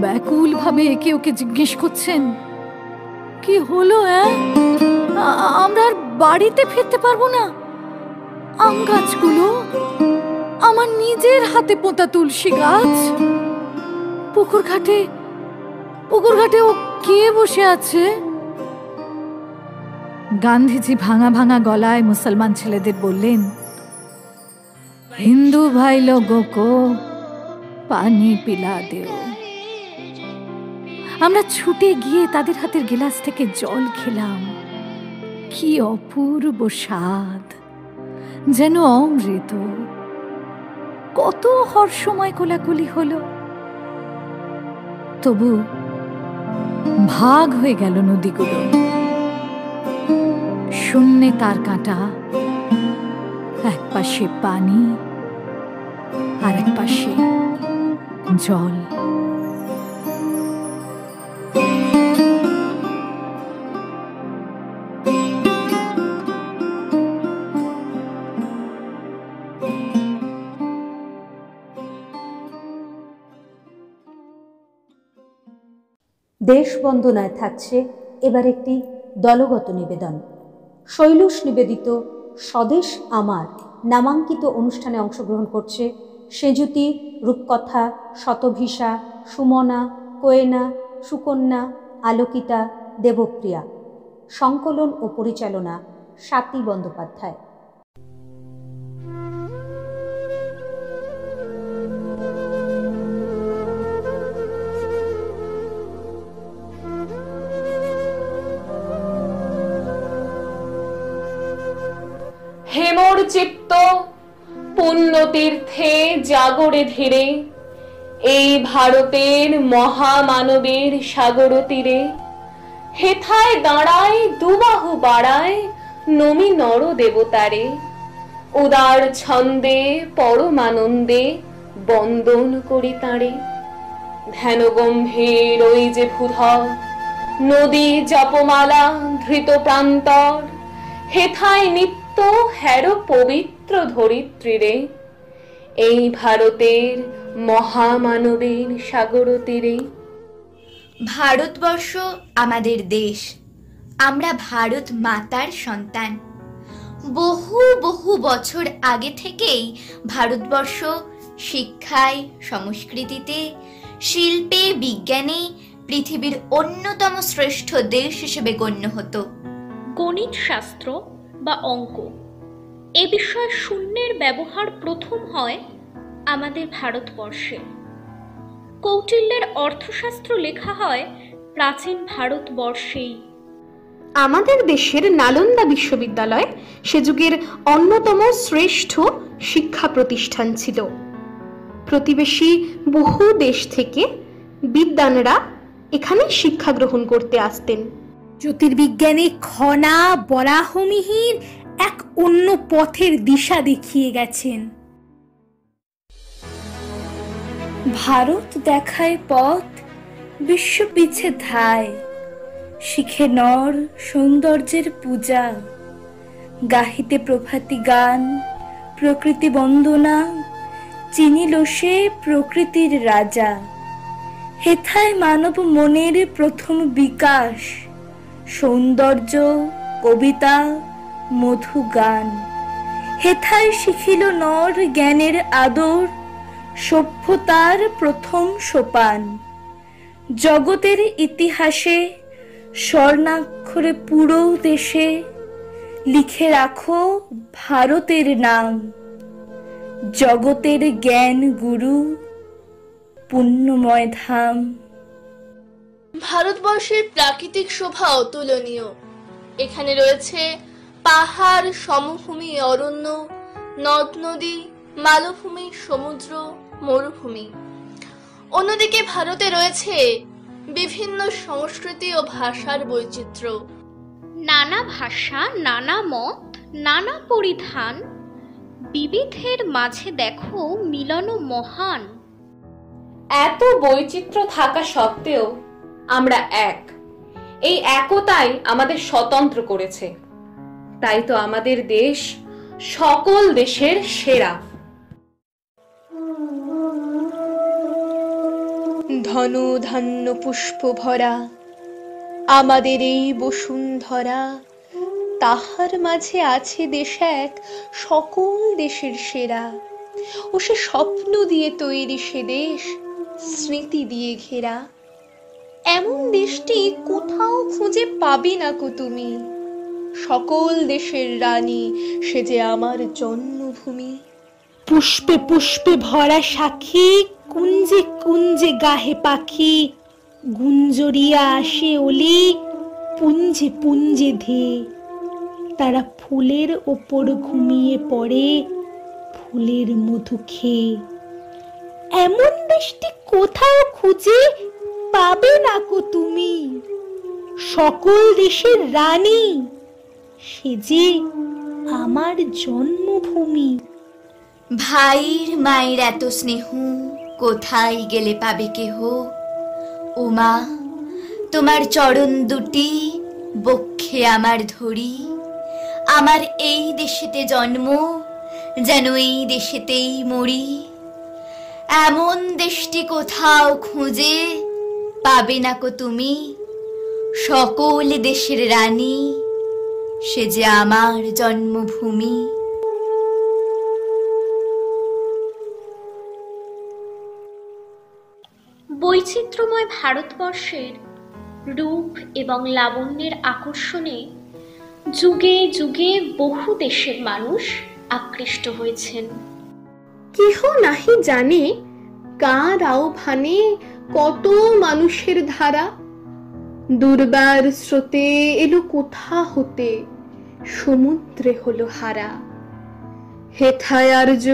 ব্যাকুল ভাবে একে ওকে জিজ্ঞেস করছেন, কি হলো? আমরা আর বাড়িতে ফিরতে পারবো না? আম গাছগুলো, আমার নিজের হাতে পোঁতা তুলসী গাছ, পুকুর ঘাটে ও কে বসে আছে? গান্ধীজি ভাঙা ভাঙা গলায় মুসলমান ছেলেদের বললেন, হিন্দু ভাই লোগো কো পানি পিলা দেও। আমরা ছুটে গিয়ে তাদের হাতের গিলাস থেকে জল খেলাম। কি অপূর্ব স্বাদ, যেন অমৃত। কত হর্ষময় কোলাকুলি হলো। তবু ভাগ হয়ে গেল নদীগুলো। শূন্যে তার কাঁটা, এক পাশে পানি আর এক পাশে জল। দেশ বন্দনায় থাকছে এবার একটি দলগত নিবেদন। শৈলুষ নিবেদিত স্বদেশ আমার নামাঙ্কিত অনুষ্ঠানে অংশগ্রহণ করছে সেজুতি, রূপকথা, শতভিসা, সুমনা, কোয়েনা, সুকন্যা, আলোকিতা, দেবপ্রিয়া। সংকলন ও পরিচালনা স্বাতী বন্দ্যোপাধ্যায়। হেমর চিত্ত পুণ্য তীর্থে জাগরে ধীরে এই ভারতের মহামানবের সাগর তীরে হেথায় দাঁড়ায় দুবাহু বাড়ায় নমি নর দেবতারে, উদার ছন্দে পরমানন্দে বন্দন করি তাঁরে। ধ্যান গম্ভীর ওই যে ভূধর নদী জপমালা ধৃত প্রান্তর, হেথায় নিত্য হের পবিত্র ধরিত্রীরে, এই ভারতের মহামানবের সাগর তীরে। ভারতবর্ষ আমাদের দেশ, আমরা ভারত মাতার সন্তান। বহু বহু বছর আগে থেকেই ভারতবর্ষ শিক্ষায়, সংস্কৃতিতে, শিল্পে, বিজ্ঞানে পৃথিবীর অন্যতম শ্রেষ্ঠ দেশ হিসেবে গণ্য হতো। গণিত শাস্ত্র বা অঙ্ক এ বিষয়ে শূন্যের ব্যবহার প্রথম হয় আমাদের ভারতবর্ষে। কৌটিল্যের অর্থশাস্ত্র লেখা হয় প্রাচীন ভারতবর্ষেই। আমাদের দেশের নালন্দা বিশ্ববিদ্যালয় সে যুগের অন্যতম শ্রেষ্ঠ শিক্ষা প্রতিষ্ঠান ছিল। প্রতিবেশী বহু দেশ থেকে বিদ্বানরা এখানে শিক্ষা গ্রহণ করতে আসতেন। জ্যোতির্বিজ্ঞানে খনা বরাহমিহির এক অন্য পথের দিশা দেখিয়ে গেছেন। ভারত দেখায় পথ, বিশ্ব পিছে ধায়, শিখে নর সৌন্দর্যের পূজা, গাহিতে প্রভাতী গান, প্রকৃতি বন্দনা, চিনিল সে প্রকৃতির রাজা। হেথায় মানব মনের প্রথম বিকাশ, সৌন্দর্য, কবিতা, মধু গান। হেথায় শিখিল নর জ্ঞানের আদর, সভ্যতার প্রথম সোপান। জগতের ইতিহাসে স্বর্ণাক্ষরে পুরো দেশে লিখে রাখো ভারতের নাম। জগতের জ্ঞান গুরু, পুণ্যময় ধাম। ভারতবর্ষের প্রাকৃতিক শোভা অতুলনীয়। এখানে রয়েছে পাহাড়, সমভূমি, অরণ্য, নদ নদী, মালভূমি, সমুদ্র, মরুভূমি। অন্যদিকে ভারতে রয়েছে বিভিন্ন সংস্কৃতি ও ভাষার বৈচিত্র্য। নানা ভাষা, নানা মত, নানা পরিধান, বিবিধের মাঝে দেখো মিলন মহান। এত বৈচিত্র্য থাকা সত্ত্বেও আমরা এক। এই একতাই আমাদের স্বতন্ত্র করেছে। তাই তো আমাদের দেশ সকল দেশের সেরা। ধন ধান্য পুষ্প ভরা আমাদের এই বসুন্ধরা, তাহার মাঝে আছে দেশ এক সকল দেশের সেরা। ও সে স্বপ্ন দিয়ে তৈরি সে দেশ, স্মৃতি দিয়ে ঘেরা। এমন দেশটি কোথাও খুঁজে পাবে না কো তুমি, সকল দেশের রানী সে যে আমার জন্মভূমি। পুষ্পে পুষ্পে ভরা সাক্ষী, কুঞ্জে কুঞ্জে গাহে পাখি, গুঞ্জরিয়া আসে ওলি, পুঞ্জে পুঞ্জে ধে। তারা ফুলের ওপর ঘুমিয়ে পড়ে, ফুলের মধু খেয়ে। এমন দেশটি কোথাও খুঁজে পাবে না কো তুমি, সকল দেশের রানী সে যে আমার জন্মভূমি। ভাইর মায়ের এত স্নেহ কোথায় গেলে পাবে কেহ। ওমা তোমার চরণ দুটি বক্ষে আমার ধরি, আমার এই দেশেতে জন্ম, যেন এই দেশেতেই মরি। এমন দেশটি কোথাও খুঁজে পাবে না কো তুমি, সকল দেশের রানী সে যে আমার জন্মভূমি। বৈচিত্র্যময় ভারতবর্ষের রূপ এবং লাবণ্যের আকর্ষণে যুগে যুগে বহু দেশের মানুষ আকৃষ্ট হয়েছেন। কেহ নাহি জানে কার আহ্বানে কত মানুষের ধারা, দুর্বার স্রোতে এলো কোথা হতে, সমুদ্রে হলো হারা। হেথায় আর্য,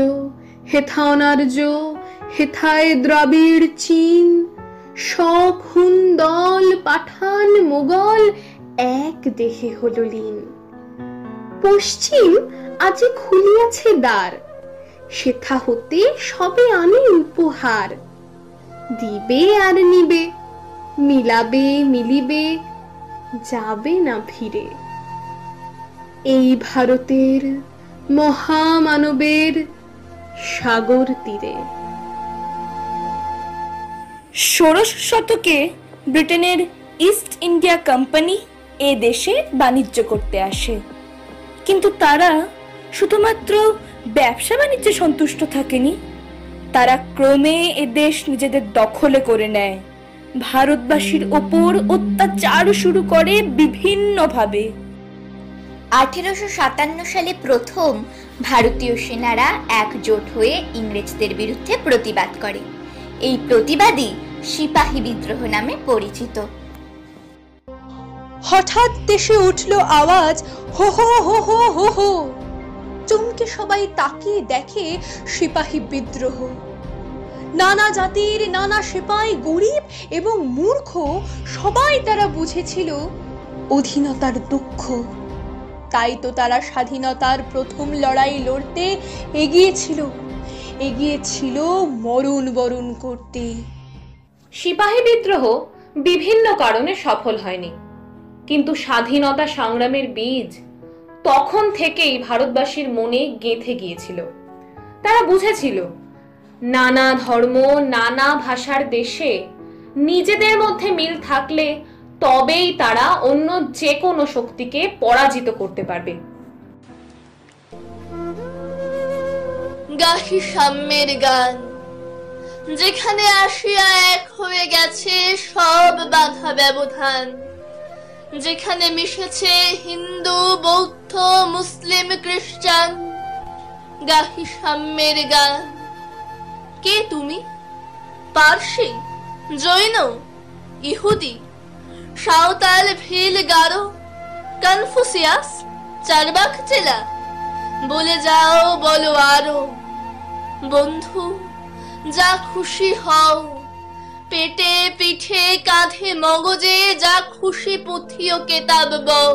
হেথা অনার্য, হেথায় দ্রাবিড় চীন, শক হুন দল পাঠান মোগল এক দেহে হল লীন। পশ্চিম আজি খুলিয়াছে দ্বার, সেথা হতে সবে আনে উপহার। দিবে আর নিবে, মিলাবে মিলিবে, যাবে না ফিরে। এই ভারতের মহামানবের সাগর তীরে। ১৬শ শতকে ব্রিটেনের ইস্ট ইন্ডিয়া কোম্পানি এ দেশে বাণিজ্য করতে আসে, কিন্তু তারা শুধুমাত্র ব্যবসা বাণিজ্যে সন্তুষ্ট থাকেনি, তারা ক্রমে এ দেশ নিজেদের দখলে করে নেয়, ভারতবাসীর ওপর অত্যাচার শুরু করে বিভিন্নভাবে। 1857 সালে প্রথম ভারতীয় সেনারা একজোট হয়ে ইংরেজদের বিরুদ্ধে প্রতিবাদ করে। এই প্রতিবাদই সিপাহী বিদ্রোহ নামে পরিচিত। হঠাৎ দেশে উঠল আওয়াজ, হো হো হো হো হো হো। চমকে সবাই তাকিয়ে দেখে সিপাহী বিদ্রোহ। নানা জাতির নানা সিপাই, গরিব এবং মূর্খ, সবাই তারা বুঝেছিল অধীনতার দুঃখ। তাই তো তারা স্বাধীনতার প্রথম লড়াই লড়তে এগিয়েছিল মরণ বরণ করতে। সিপাহী বিদ্রোহ বিভিন্ন কারণে সফল হয়নি, কিন্তু স্বাধীনতা সংগ্রামের বীজ তখন থেকেই ভারতবাসীর মনে গেঁথে গিয়েছিল। তারা বুঝেছিল নানা ধর্ম নানা ভাষার দেশে নিজেদের মধ্যে মিল থাকলে তবেই তারা অন্য যে কোনো শক্তিকে পরাজিত করতে পারবে। গাহি সাম্যের গান, যেখানে আসিয়া এক হয়ে গেছে সব বাধা ব্যবধান, যেখানে মিশেছে হিন্দু বৌদ্ধ মুসলিম খ্রিস্টান। গাহি সাম্যের গান। কে তুমি? পার্সি, জৈন, ইহুদি, সাঁওতাল, ভিল, গারো, কনফুসিয়াস, চারবাক জেলা, বলে যাও বলো আরো। বন্ধু, যা খুশি হও, পেটে পিঠে কাঁধে মগজে যা খুশি পুঁথিও কেতাব বও।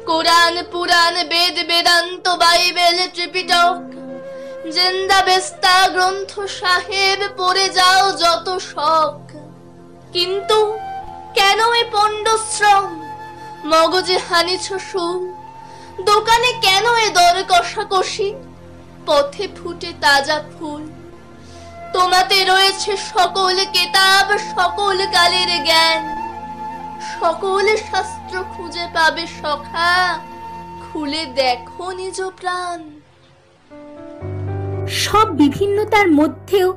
কোরআন পুরাণ বেদ বেদান্ত বাইবেল ত্রিপিটক জিন্দা বেস্তা গ্রন্থ সাহেব পড়ে যাও যত শখ। কিন্তু কেন এ পণ্ডশ্রম? মগজে হানিছ সুর, দোকানে কেন এ দর কষাকষি? পথে ফুটে তাজা ফুল, তোমাতে রয়েছে সকল কেতাব সকল কালের জ্ঞান। সকল শাস্ত্র খুঁজে পাবে সখা, খুলে দেখো নিজ প্রাণ। সব বিভিন্নতার মধ্যেও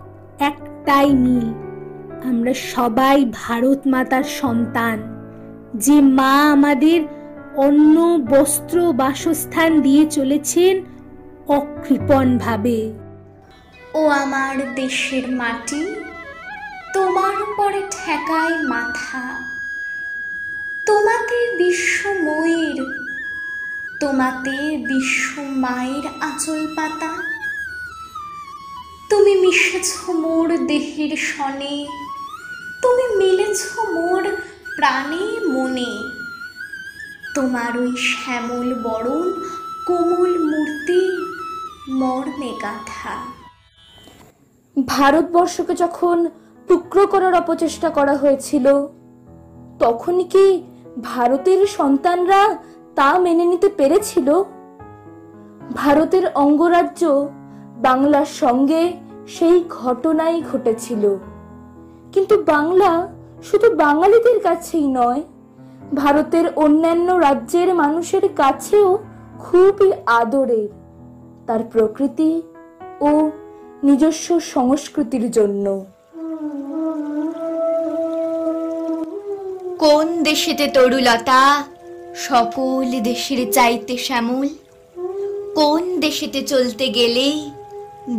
একটাই মিল, আমরা সবাই ভারত মাতার সন্তান। যে মা আমাদের অন্ন বস্ত্র বাসস্থান দিয়ে চলেছেন অকৃপণ ভাবে। ও আমার দেশের মাটি, তোমার উপরে ঠেকায় মাথা। তোমাতে বিশ্বময়ীর, তোমাতে বিশ্ব মায়ের আঁচল পাতা। তুমি মিশেছ মোর দেহের সনে, তুমি মিলেছ মোর প্রাণে মনে। তোমার ওই শ্যামল বরণ কোমল মূর্তি মর্মে গাথা। ভারতবর্ষকে যখন টুকরো করার অপচেষ্টা করা হয়েছিল, তখনই কি ভারতের সন্তানরা তা মেনে নিতে পেরেছিল? ভারতের অঙ্গরাজ্য বাংলার সঙ্গে সেই ঘটনাই ঘটেছিল, কিন্তু বাংলা শুধু বাঙালিদের কাছেই নয়, ভারতের অন্যান্য রাজ্যের মানুষের কাছেও খুবই আদরের, তার প্রকৃতি ও নিজস্ব সংস্কৃতির জন্য। কোন দেশেতে তরুলতা, সকল দেশের চাইতে শ্যামল। কোন দেশেতে চলতে গেলেই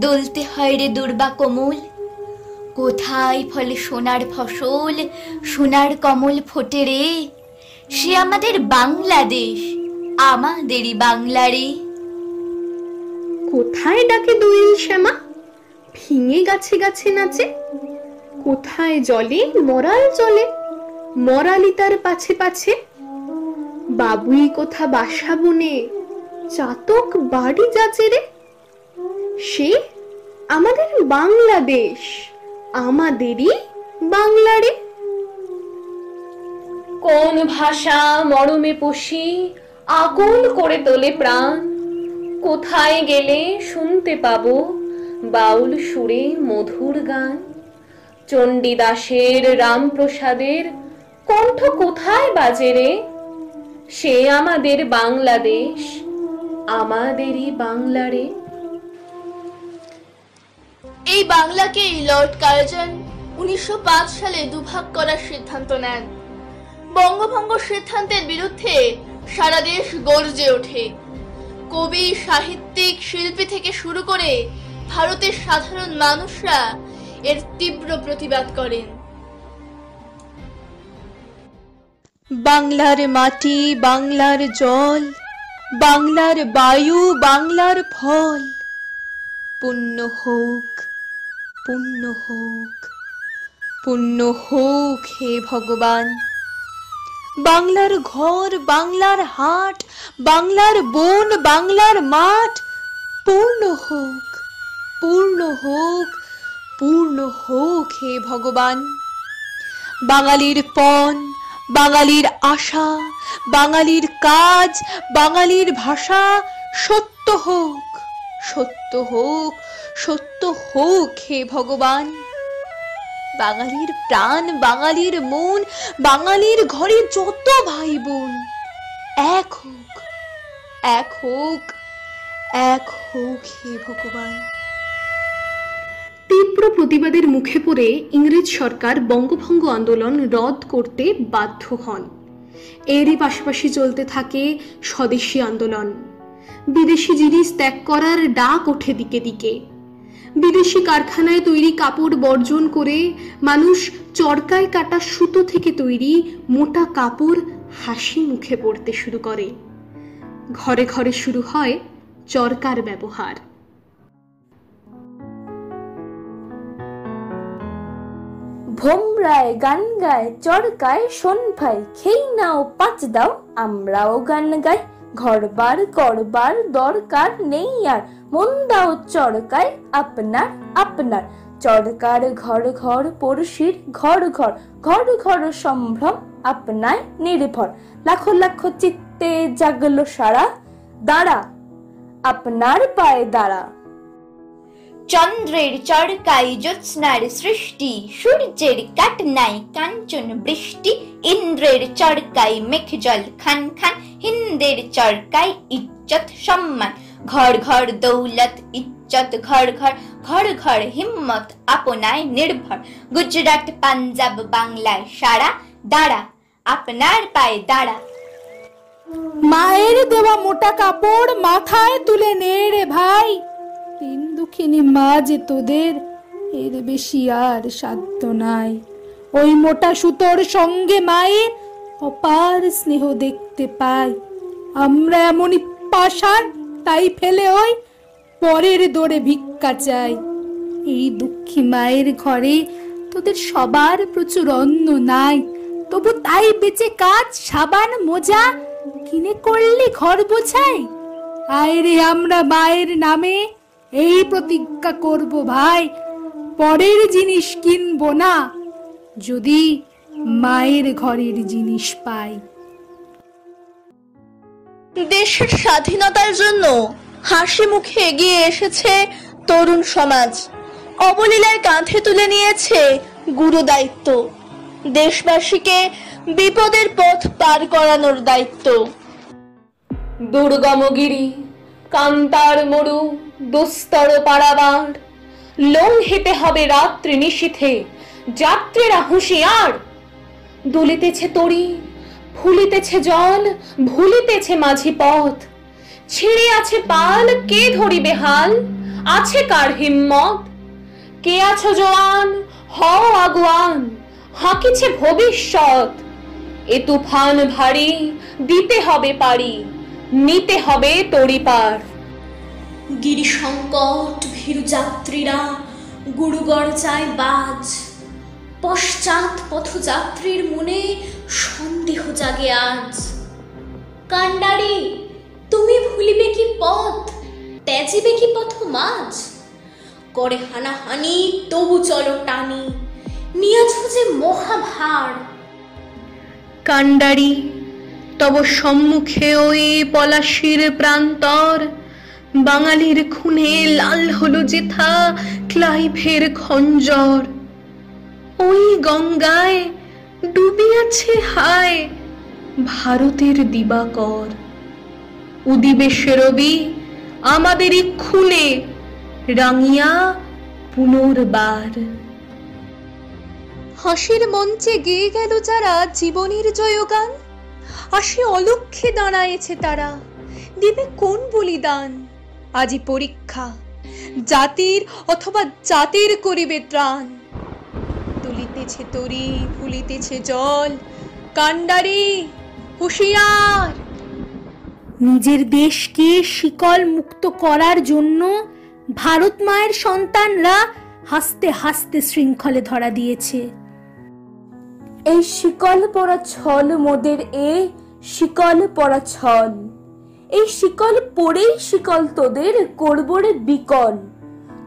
দলতে হয় রে দুর্বা কোমল। কোথায় ফলে সোনার ফসল, সোনার কমল ফোটে রে। সে আমাদের বাংলাদেশ, আমাদেরই বাংলা রে। কোথায় ডাকে দোয়েল শ্যামা, ঝিঙে গাছে গাছে নাচে, কোথায় জলে মরাল চলে, মরালি তার পাছে পাছে, বাবুই কোথা বাসা বনে, চাতক বাড়ি যাচে রে। সে আমাদের বাংলাদেশ, আমাদেরই বাংলা রে। কোন ভাষা মরমে পশি আকুল করে তোলে প্রাণ, কোথায় গেলে শুনতে পাবো বাউল সুরে মধুর গান। চণ্ডীদাসের রামপ্রসাদের কণ্ঠ কোথায় বাজে রে, সে আমাদের বাংলাদেশ, আমাদেরই বাংলা রে। এই বাংলাকেই লর্ড কার্জন 1905 সালে দুভাগ করার সিদ্ধান্ত নেন। বঙ্গভঙ্গ সিদ্ধান্তের বিরুদ্ধে সারা দেশ গর্জে ওঠে। কবি, সাহিত্যিক, শিল্পী থেকে শুরু করে ভারতের সাধারণ মানুষরা এর তীব্র প্রতিবাদ করেন। বাংলার মাটি, বাংলার জল, বাংলার বায়ু, বাংলার ফল, পুণ্য হোক, পুণ্য হোক, পুণ্য হোক হে ভগবান। বাংলার ঘর, বাংলার হাট, বাংলার বন, বাংলার মাঠ, পূর্ণ হোক, পূর্ণ হোক, পূর্ণ হোক হে ভগবান। বাঙালির পণ, বাঙালির আশা, বাঙালির কাজ, বাঙালির ভাষা সত্য হোক, সত্য হোক, সত্য হোক হে ভগবান। বাঙালির প্রাণ, বাঙালির মন, বাঙালির ঘরে যত ভাই বোন এক হোক, এক হোক, এক হোক হে ভগবান। তীব্র প্রতিবাদের মুখে পড়ে ইংরেজ সরকার বঙ্গভঙ্গ আন্দোলন রদ করতে বাধ্য হন। এরই পাশাপাশি চলতে থাকে স্বদেশী আন্দোলন। বিদেশি জিনিস ত্যাগ করার ডাক ওঠে দিকে দিকে। বিদেশি কারখানায় তৈরি কাপড় বর্জন করে মানুষ চরকায় কাটা সুতো থেকে তৈরি মোটা কাপড় হাসি মুখে পরতে শুরু করে। ঘরে ঘরে শুরু হয় চরকার ব্যবহার। ভোমরায় গান গায়, চরকায় শোন ভাই, খেই নাও পাঁচ দাও, আমরাও গান গাই। ঘরবার করবার দরকার নেই আর, মন দাও চরকায় আপনার আপনার। চরকার ঘর ঘর পড়শির ঘর ঘর, ঘর ঘর সম্ভ্রম আপনায় নির্ভর। লাখো লাখো চিত্তে জাগলো সারা, দাঁড়া আপনার পায়ে দাঁড়া। চন্দ্রের চরকায় জ্যোৎস্নার সৃষ্টি, সূর্যের কাটনায় কাঞ্চন বৃষ্টি। ইন্দ্রের চরকায় মেঘ জল খান খান, হিন্দের চরকায় ইজ্জত সম্মান। ঘর ঘর দৌলত ইজ্জত ঘর ঘর, ঘর ঘর হিম্মত আপনায় নির্ভর। গুজরাট পাঞ্জাব বাংলায় সারা, দাঁড়া আপনার পায়ে দাঁড়া। মায়ের দেওয়া মোটা কাপড় মাথায় তুলে নে রে ভাই, তিন দুঃখিনী মা যে তোদের, এর বেশি আর সাধ্য নাই। ওই মোটা সুতোর সঙ্গে মায়ের অপার স্নেহ দেখতে পাই। আমরা এমনই পাষাণ, তাই ফেলে ওই পরের দোরে ভিক্ষা চাই। এই দুঃখী মায়ের ঘরে তোদের সবার প্রচুর অন্ন নাই, তবু তাই বেঁচে কাজ সাবান মোজা কিনে করলি ঘর বোঝাই। আয় রে আমরা মায়ের নামে এই প্রতিজ্ঞা করব ভাই, পরের জিনিস কিনবো না যদি মায়ের ঘরের জিনিস পাই। দেশের স্বাধীনতার জন্য হাসি মুখে এগিয়ে এসেছে তরুণ সমাজ। অবলীলায় কাঁধে তুলে নিয়েছে গুরু দায়িত্ব, দেশবাসীকে বিপদের পথ পার করানোর দায়িত্ব। দুর্গমগিরি, কান্তার মরু, দুস্তর পারাবার, লোং হেতে হবে রাত্রি নিশীথে, যাত্রীরা হুঁশিয়ার। দুলিতেছে তরি, ফুলিতেছে জল, ভুলিতেছে মাঝি পথ। ছিঁড়ে আছে পাল, কে ধরিবে হাল, আছে কার হিম্মত। কে আছো জোয়ান, হও আগুয়ান, হাঁকিছে ভবিষ্যৎ। এ তুফান ভারী, দিতে হবে পারি, নিতে হবে তরি পার। গিরি সংকট ভীরু যাত্রীরা গুরুগড় চায় বাজ, পশ্চাৎ পথযাত্রীর মনে সন্দেহ জাগে আজ। কান্ডারি তুমি ভুলিবে কি পথ, ত্যাজিবে কি পথ মাঝ? করে হানাহানি তবু চলো টানি, নিয়েছ যে মহাভার। কান্ডারি তব সম্মুখে ওই পলাশির প্রান্তর, বাঙালির খুনে লাল হলো যেথা ক্লাইভের খঞ্জর। ওই গঙ্গায় ডুবিয়াছে হায় ভারতের দিবাকর। উদিবে সে রবি আমাদেরই খুনে, রাঙিয়া পুনর্বার। হাসির মঞ্চে গেয়ে গেল যারা জীবনের জয়গান, আসে অলক্ষ্যে দাঁড়ায়েছে তারা, দিবে কোন বলিদান? আজি পরীক্ষা, জাতির অথবা জাতির করিবে ত্রাণ। তুলিতেছে তরি, ফুলিতেছে জল, কান্ডারি হুঁশিয়ার। নিজের দেশকে শিকল মুক্ত করার জন্য ভারত মায়ের সন্তানরা হাসতে হাসতে শৃঙ্খলে ধরা দিয়েছে। এই শিকল পরা ছল মোদের, এ শিকল পরা ছল। এই শিকল পরেই শিকল তোদের করবো রে বিকল।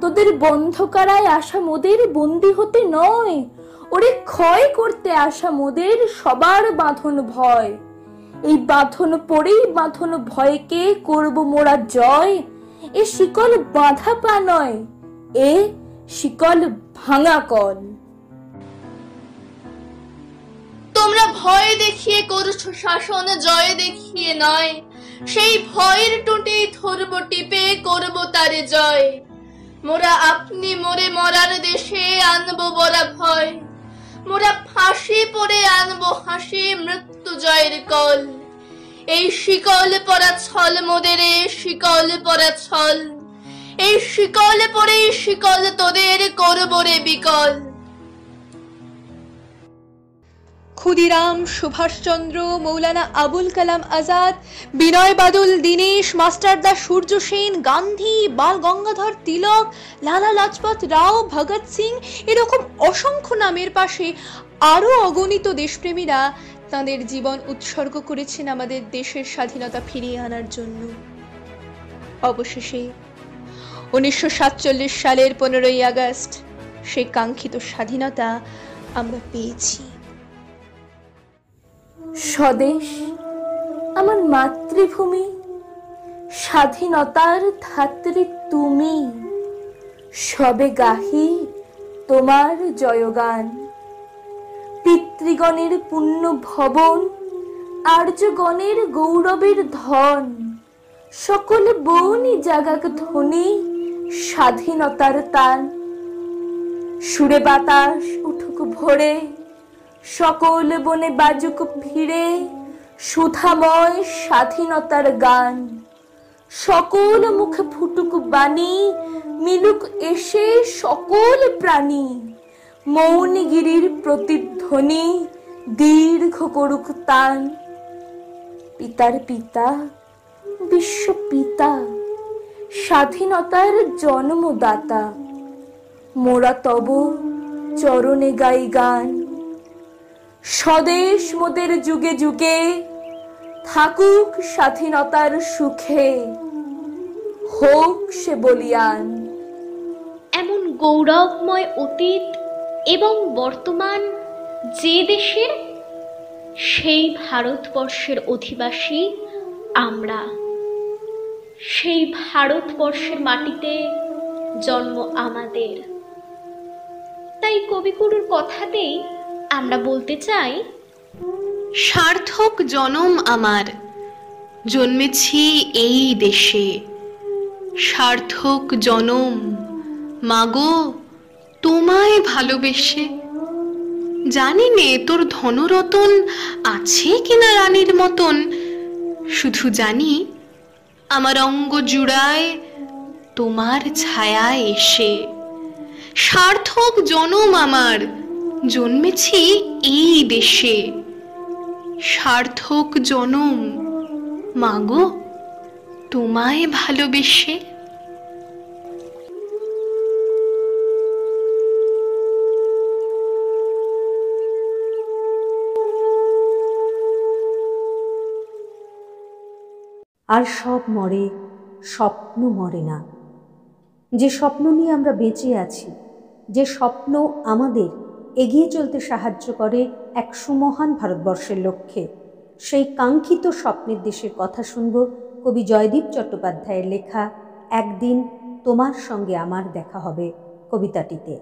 তোদের বন্ধকারায় আসা মোদের বন্দি হতে নয়, ওরে ক্ষয় করতে আসা মোদের সবার বাঁধন ভয়। এই বাঁধন পরেই বাঁধন ভয়কে করব মোরা জয়। এ শিকল বাঁধা পা নয়, এ শিকল ভাঙা কল। তোমরা ভয় দেখিয়ে করছো শাসন, জয় দেখিয়ে নয়। সেই ভয়ের টুটি ধরব টিপে, করব তারে জয়। মোরা আপনি মোরে মরার দেশে আনবো বড়া ভয়। মোরা ফাঁসি পরে আনবো হাসি, মৃত্যু জয়ের কল। এই শিকল পরা ছল মোদের, শিকল পরা ছল। এই শিকল পরে শিকল তোদের করবো রে বিকল। ক্ষুদিরাম, সুভাষচন্দ্র, মৌলানা আবুল কালাম আজাদ, বিনয় বাদল দীনেশ, মাস্টারদা সূর্য সেন, গান্ধী, বাল গঙ্গাধর তিলক, লালা লাজপত রাও, ভগৎ সিং, এরকম অসংখ্য নামের পাশে আরো অগণিত দেশপ্রেমীরা তাদের জীবন উৎসর্গ করেছেন আমাদের দেশের স্বাধীনতা ফিরিয়ে আনার জন্য। অবশেষে 1947 সালের 15ই আগস্ট সেই কাঙ্ক্ষিত স্বাধীনতা আমরা পেয়েছি। স্বদেশ আমার মাতৃভূমি, স্বাধীনতার ধাত্রী তুমি। সবে গাহি তোমার জয়গান। পিতৃগণের পুণ্য ভবন, আর্যগণের গৌরবের ধন। সকল বনই জাগাক ধ্বনি, স্বাধীনতার তান। সুরে বাতাস উঠুক ভরে, সকল বনে বাজুক ভিড়ে, সুধাময় স্বাধীনতার গান। সকল মুখে ফুটুক বাণী, মিলুক এসে সকল প্রাণী। মৌনিগিরির প্রতিধ্বনি, দীর্ঘ করুক তান। পিতার পিতা, বিশ্ব পিতা, স্বাধীনতার জন্মদাতা। মোরা তব চরণে গাই গান। স্বদেশ মোদের যুগে যুগে, থাকুক স্বাধীনতার সুখে, হোক সে বলিয়ান। এমন গৌরবময় অতীত এবং বর্তমান যে দেশের, সেই ভারতবর্ষের অধিবাসী আমরা। সেই ভারতবর্ষের মাটিতে জন্ম আমাদের। তাই কবিগুরুর কথাতেই আমরা বলতে চাই, সার্থক জনম আমার, জন্মেছি এই দেশে। সার্থক জনম মাগো তোমায় ভালোবেসে। জানি নে তোর ধনরতন আছে কিনা রানীর মতন, শুধু জানি আমার অঙ্গ জুড়ায় তোমার ছায়া এসে। সার্থক জনম আমার, জন্মেছি এই দেশে। সার্থক জনম মাগো তোমায় ভালোবেসে। আর সব মরে, স্বপ্ন মরে না। যে স্বপ্ন নিয়ে আমরা বেঁচে আছি, যে স্বপ্ন আমাদের এগিয়ে চলতে সাহায্য করে এক সুমহান ভারতবর্ষের লক্ষ্যে, সেই কাঙ্ক্ষিত স্বপ্নের দেশের কথা শুনব কবি জয়দীপ চট্টোপাধ্যায়ের লেখা একদিন তোমার সঙ্গে আমার দেখা হবে কবিতাটিতে।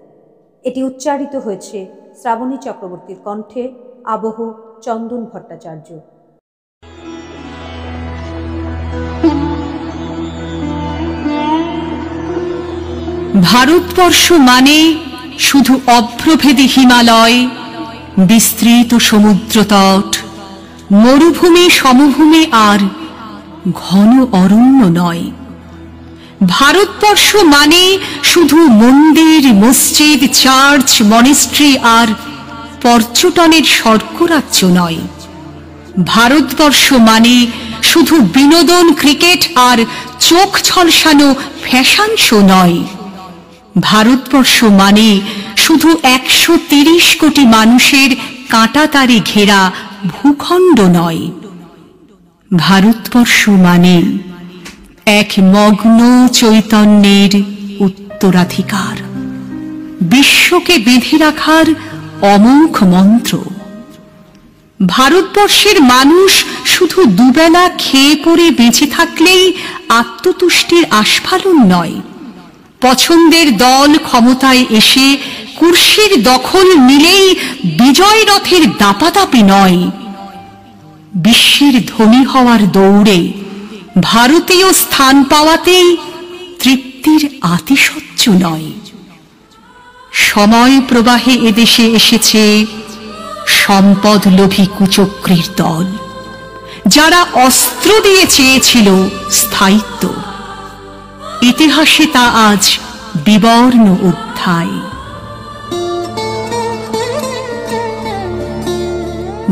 এটি উচ্চারিত হয়েছে শ্রাবণী চক্রবর্তীর কণ্ঠে, আবহ চন্দন ভট্টাচার্য। ভারতবর্ষ মানে শুধু অভ্রভেদী হিমালয়, বিস্তৃত সমুদ্রতট, মরুভূমি সমভূমি আর ঘন অরণ্য নয়। ভারতবর্ষ মানে শুধু মন্দির, মসজিদ, চার্চ, মনেস্ট্রি আর পর্যটনের স্বর্গরাজ্য নয়। ভারতবর্ষ মানে শুধু বিনোদন, ক্রিকেট আর চোখ ঝলসানো ফ্যাশন শো নয়। ভারতবর্ষ মানে শুধু 130 কোটি মানুষের কাঁটাতারে ঘেরা ভূখণ্ড নয়। ভারতবর্ষ মানে এক মগ্ন চৈতন্যের উত্তরাধিকার, বিশ্বকে বেঁধে রাখার অমোঘ মন্ত্র। ভারতবর্ষের মানুষ শুধু দুবেলা খেয়ে পরে বেঁচে থাকলেই আত্মতুষ্টির আস্ফালন নয়। পছন্দের দল ক্ষমতায় এসে কুর্সির দখল নিলেই বিজয় রথের দাপাদাপি নয়। বিশ্বের ধনী হওয়ার দৌড়ে ভারতীয় স্থান পাওয়াতেই তৃপ্তির আতিশয্য নয়। সময় প্রবাহে এদেশে এসেছে সম্পদ লোভী কুচক্রীর দল, যারা অস্ত্র দিয়ে চেয়েছিল স্থায়িত্ব। ইতিহাসে তা আজ বিবর্ণ অধ্যায়।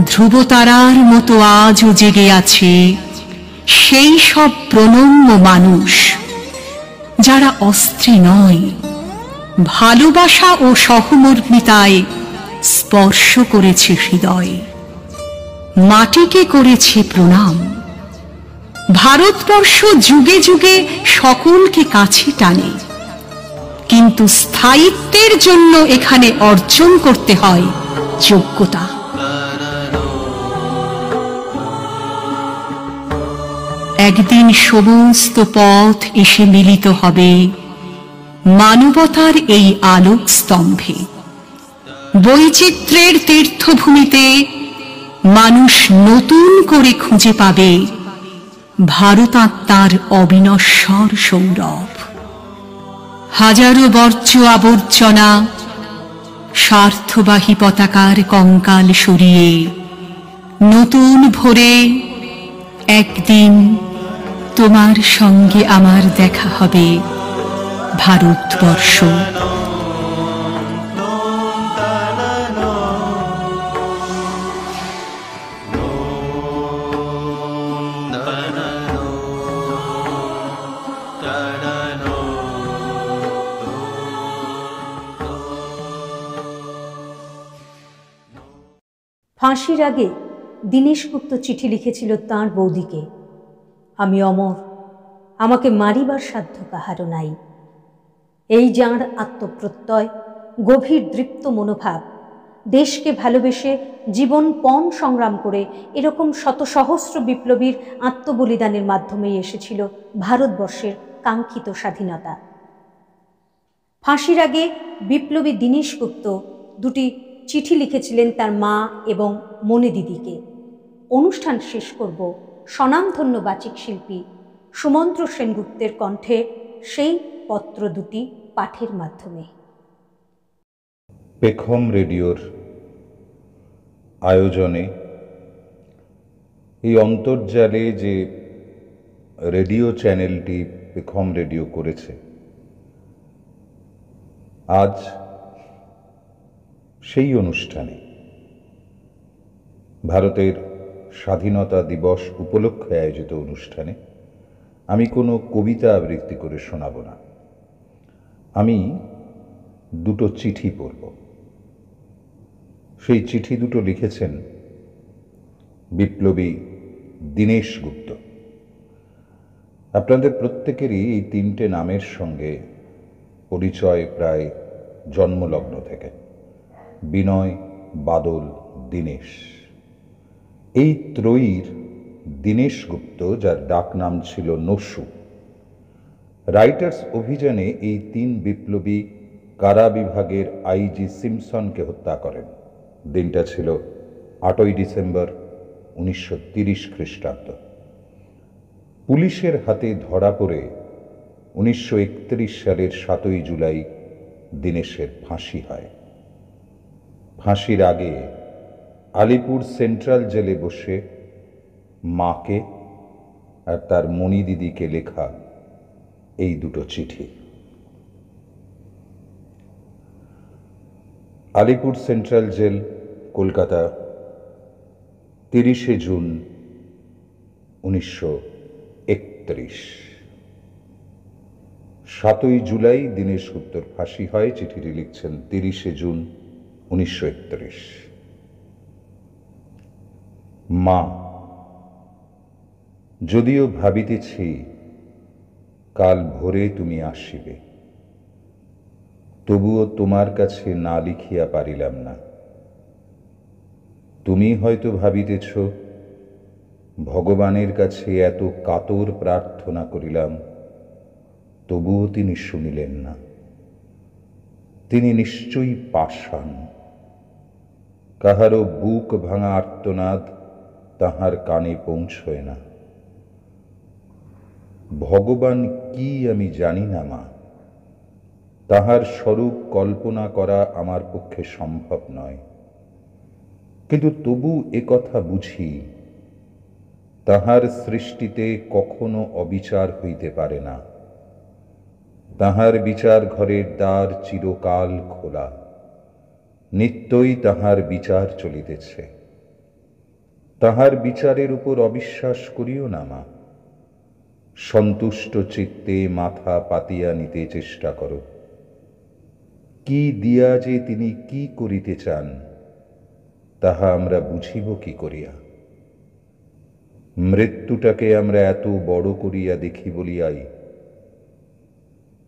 ধ্রুবতারার মতো আজও জেগে আছে সেই সব প্রণম্য মানুষ, যারা অস্ত্রে নয়, ভালোবাসা ও সহমর্মিতায় স্পর্শ করেছে হৃদয়, মাটিকে করেছে প্রণাম। ভারতবর্ষ যুগে যুগে সকলকে কাছে টানে, কিন্তু স্থায়িত্বের জন্য এখানে অর্জন করতে হয় যোগ্যতা। একদিন সমস্ত পথ এসে মিলিত হবে মানবতার এই আলোক স্তম্ভে। বৈচিত্র্যের তীর্থভূমিতে মানুষ নতুন করে খুঁজে পাবে ভারতাত্মার অবিনশ্বর সৌরভ। হাজারো বর্জ্য আবর্জনা, স্বার্থবাহী পতাকার কঙ্কাল সরিয়ে নতুন ভোরে একদিন তোমার সঙ্গে আমার দেখা হবে ভারতবর্ষ। ফাঁসির আগে দীনেশগুপ্ত চিঠি লিখেছিল তাঁর বৌদিকে, আমি অমর, আমাকে মারিবার সাধ্য কাহারও নাই। এই যাঁর আত্মপ্রত্যয়, গভীর দৃপ্ত মনোভাব, দেশকে ভালোবেসে জীবন পণ সংগ্রাম করে এরকম শত সহস্র বিপ্লবীর আত্মবলিদানের মাধ্যমেই এসেছিল ভারতবর্ষের কাঙ্ক্ষিত স্বাধীনতা। ফাঁসির আগে বিপ্লবী দীনেশগুপ্ত দুটি চিঠি লিখেছিলেন তার মা এবং মনে দিদিকে। অনুষ্ঠান শেষ করব স্বনামধন্য বাচিক শিল্পী সুমন্ত্র সেনগুপ্তের কণ্ঠে সেই পত্র দুটি পাঠের মাধ্যমে। পেখম রেডিওর আয়োজনে এই অন্তর্জালে যে রেডিও চ্যানেলটি পেখম রেডিও করেছে, আজ সেই অনুষ্ঠানে ভারতের স্বাধীনতা দিবস উপলক্ষে আয়োজিত অনুষ্ঠানে আমি কোনো কবিতা আবৃত্তি করে শোনাব না। আমি দুটো চিঠি পড়ব। সেই চিঠি দুটো লিখেছেন বিপ্লবী দীনেশগুপ্ত। আপনাদের প্রত্যেকেরই এই তিনটে নামের সঙ্গে পরিচয় প্রায় জন্মলগ্ন থেকে। বিনয়, বাদল, দীনেশ। এই ত্রয়ীর দীনেশ গুপ্ত, যার ডাক নাম ছিল নসু, রাইটার্স অভিযানে এই তিন বিপ্লবী কারা বিভাগের আইজি সিমসনকে হত্যা করেন। দিনটা ছিল 8ই ডিসেম্বর 1930 খ্রিস্টাব্দ। পুলিশের হাতে ধরা পড়ে 1931 সালের 7ই জুলাই দীনেশের ফাঁসি হয়। ফাঁসির আগে আলিপুর সেন্ট্রাল জেলে বসে মাকে আর তার মণি দিদিকে লেখা এই দুটো চিঠি। আলিপুর সেন্ট্রাল জেল, কলকাতা, 30শে জুন 1931। 7ই জুলাই দীনেশ গুপ্তর ফাঁসি হয়। চিঠিটি লিখছেন 30শে জুন 1931। মা, যদিও ভাবিতেছি কাল ভোরে তুমি আসিবে, তবুও তোমার কাছে না লিখিয়া পারিলাম না। তুমি হয়তো ভাবিতেছ ভগবানের কাছে এত কাতর প্রার্থনা করিলাম, তবুও তিনি শুনিলেন না। তিনি নিশ্চয়ই পাষাণ। কাহারও বুক ভাঙা আর্তনাদ তাহার কানে পৌঁছয় না। ভগবান কি আমি জানি না মা, তাহার স্বরূপ কল্পনা করা আমার পক্ষে সম্ভব নয়। কিন্তু তবু একথা বুঝি, তাহার সৃষ্টিতে কখনো অবিচার হইতে পারে না। তাহার বিচার ঘরের দ্বার চিরকাল খোলা, নিত্যই তাহার বিচার চলিতেছে। তাহার বিচারের উপর অবিশ্বাস করিও না মা। সন্তুষ্ট চিত্তে মাথা পাতিয়া নিতে চেষ্টা করো। কি দিয়া যে তিনি কি করিতে চান, তাহা আমরা বুঝিব কি করিয়া? মৃত্যুটাকে আমরা এত বড় করিয়া দেখি বলিয়াই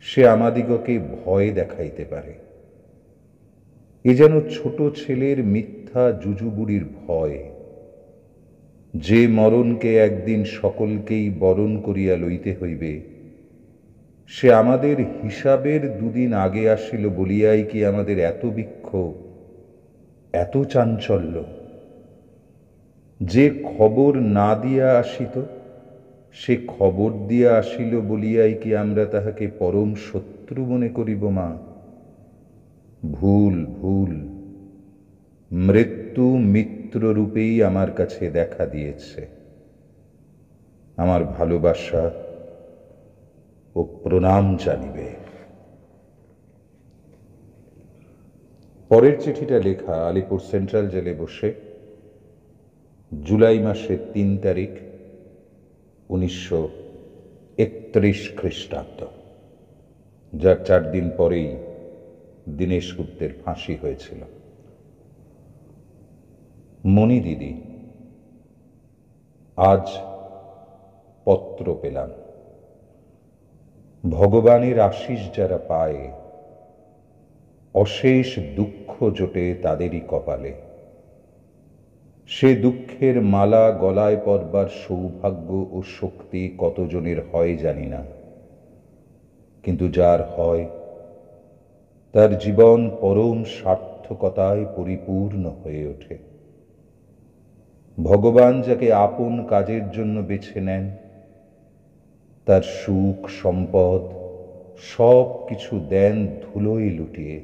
সে আমাদিগকে ভয় দেখাইতে পারে। এ যেন ছোট ছেলের মিথ্যা জুজুবুড়ির ভয়, যে মরণকে একদিন সকলকেই বরণ করিয়া লইতে হইবে, সে আমাদের হিসাবের দুদিন আগে আসিল বলিয়াই কি আমাদের এত বিক্ষোভ, এত চাঞ্চল্য? যে খবর না দিয়া আসিত, সে খবর দিয়া আসিল বলিয়াই কি আমরা তাহাকে পরম শত্রু মনে করিব মা? ভুল, ভুল। মৃত্যু মিত্ররূপেই আমার কাছে দেখা দিয়েছে। আমার ভালোবাসা ও প্রণাম জানিবে। পরের চিঠিটা লেখা আলিপুর সেন্ট্রাল জেলে বসে জুলাই মাসের 3 তারিখ 1931 খ্রিস্টাব্দ, যার 4 দিন পরেই দীনেশ গুপ্তের ফাঁসি হয়েছিল। মণি দিদি, আজ পত্র পেলাম। ভগবানের আশীষ যারা পায়, অশেষ দুঃখ জোটে তাদেরই কপালে। সে দুঃখের মালা গলায় পরবার সৌভাগ্য ও শক্তি কতজনের হয় জানি না, কিন্তু যার হয় তার জীবন পরম সার্থকতায় পরিপূর্ণ হয়ে ওঠে। ভগবান যাকে আপন কাজের জন্য বেছে নেন, তার সুখ সম্পদ সব কিছু দেন ধুলোয় লুটিয়ে,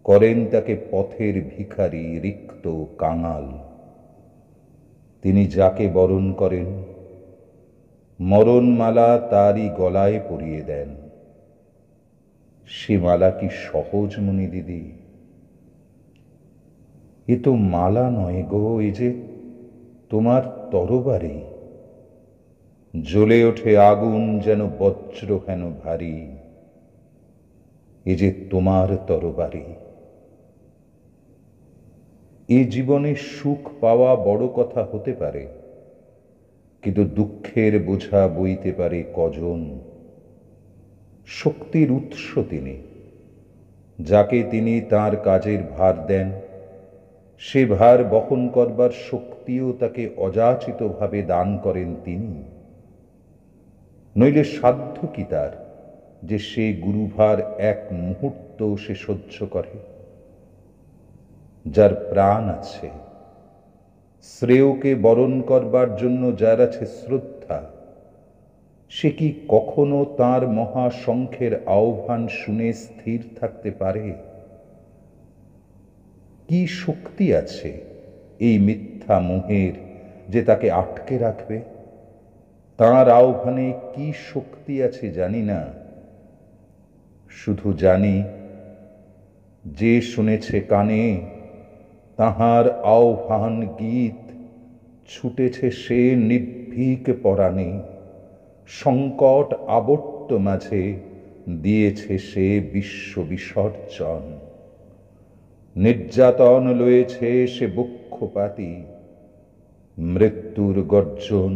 করেন তাকে পথের ভিখারি, রিক্ত, কাঙাল। তিনি যাকে বরণ করেন, মরণমালা তারই গলায় পরিয়ে দেন। সে মালা কি সহজ মণি দিদি? এ তো মালা নয় গো, এ যে তোমার তরবারি। জ্বলে ওঠে আগুন যেন বজ্র হেন ভারী, এ যে তোমার তরবারি। এ জীবনে সুখ পাওয়া বড় কথা হতে পারে, কিন্তু দুঃখের বোঝা বইতে পারে কজন? শক্তির উৎস তিনি। যাকে তিনি তার কাজের ভার দেন, সে ভার বহন করবার শক্তিও তাকে অযাচিতভাবে দান করেন তিনি। নইলে সাধ্য কি তার যে সে গুরুভার এক মুহূর্ত সে সহ্য করে? যার প্রাণ আছে, শ্রেয়কে বরণ করবার জন্য যার আছে শ্রদ্ধা, সে কি কখনো তার মহাশঙ্খের আহ্বান শুনে স্থির থাকতে পারে? কি শক্তি আছে এই মিথ্যা মোহের যে তাকে আটকে রাখবে? তাঁর আহ্বানে কি শক্তি আছে জানি না, শুধু জানি যে শুনেছে কানে তাহার আহ্বান গীত, ছুটেছে সে নির্ভীক পরাণে, সংকট আবর্ত মাঝে দিয়েছে সে বিশ্ব বিসর্জন। নির্যাতন লয়েছে সে বক্ষপাতি, মৃত্যুর গর্জন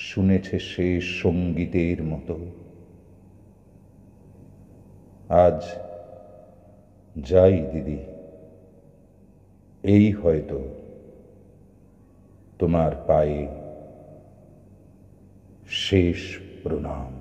শুনেছে সে সঙ্গীতের মতো। আজ যাই দিদি, এই হয়তো তোমার পায়ে শেষ প্রণাম।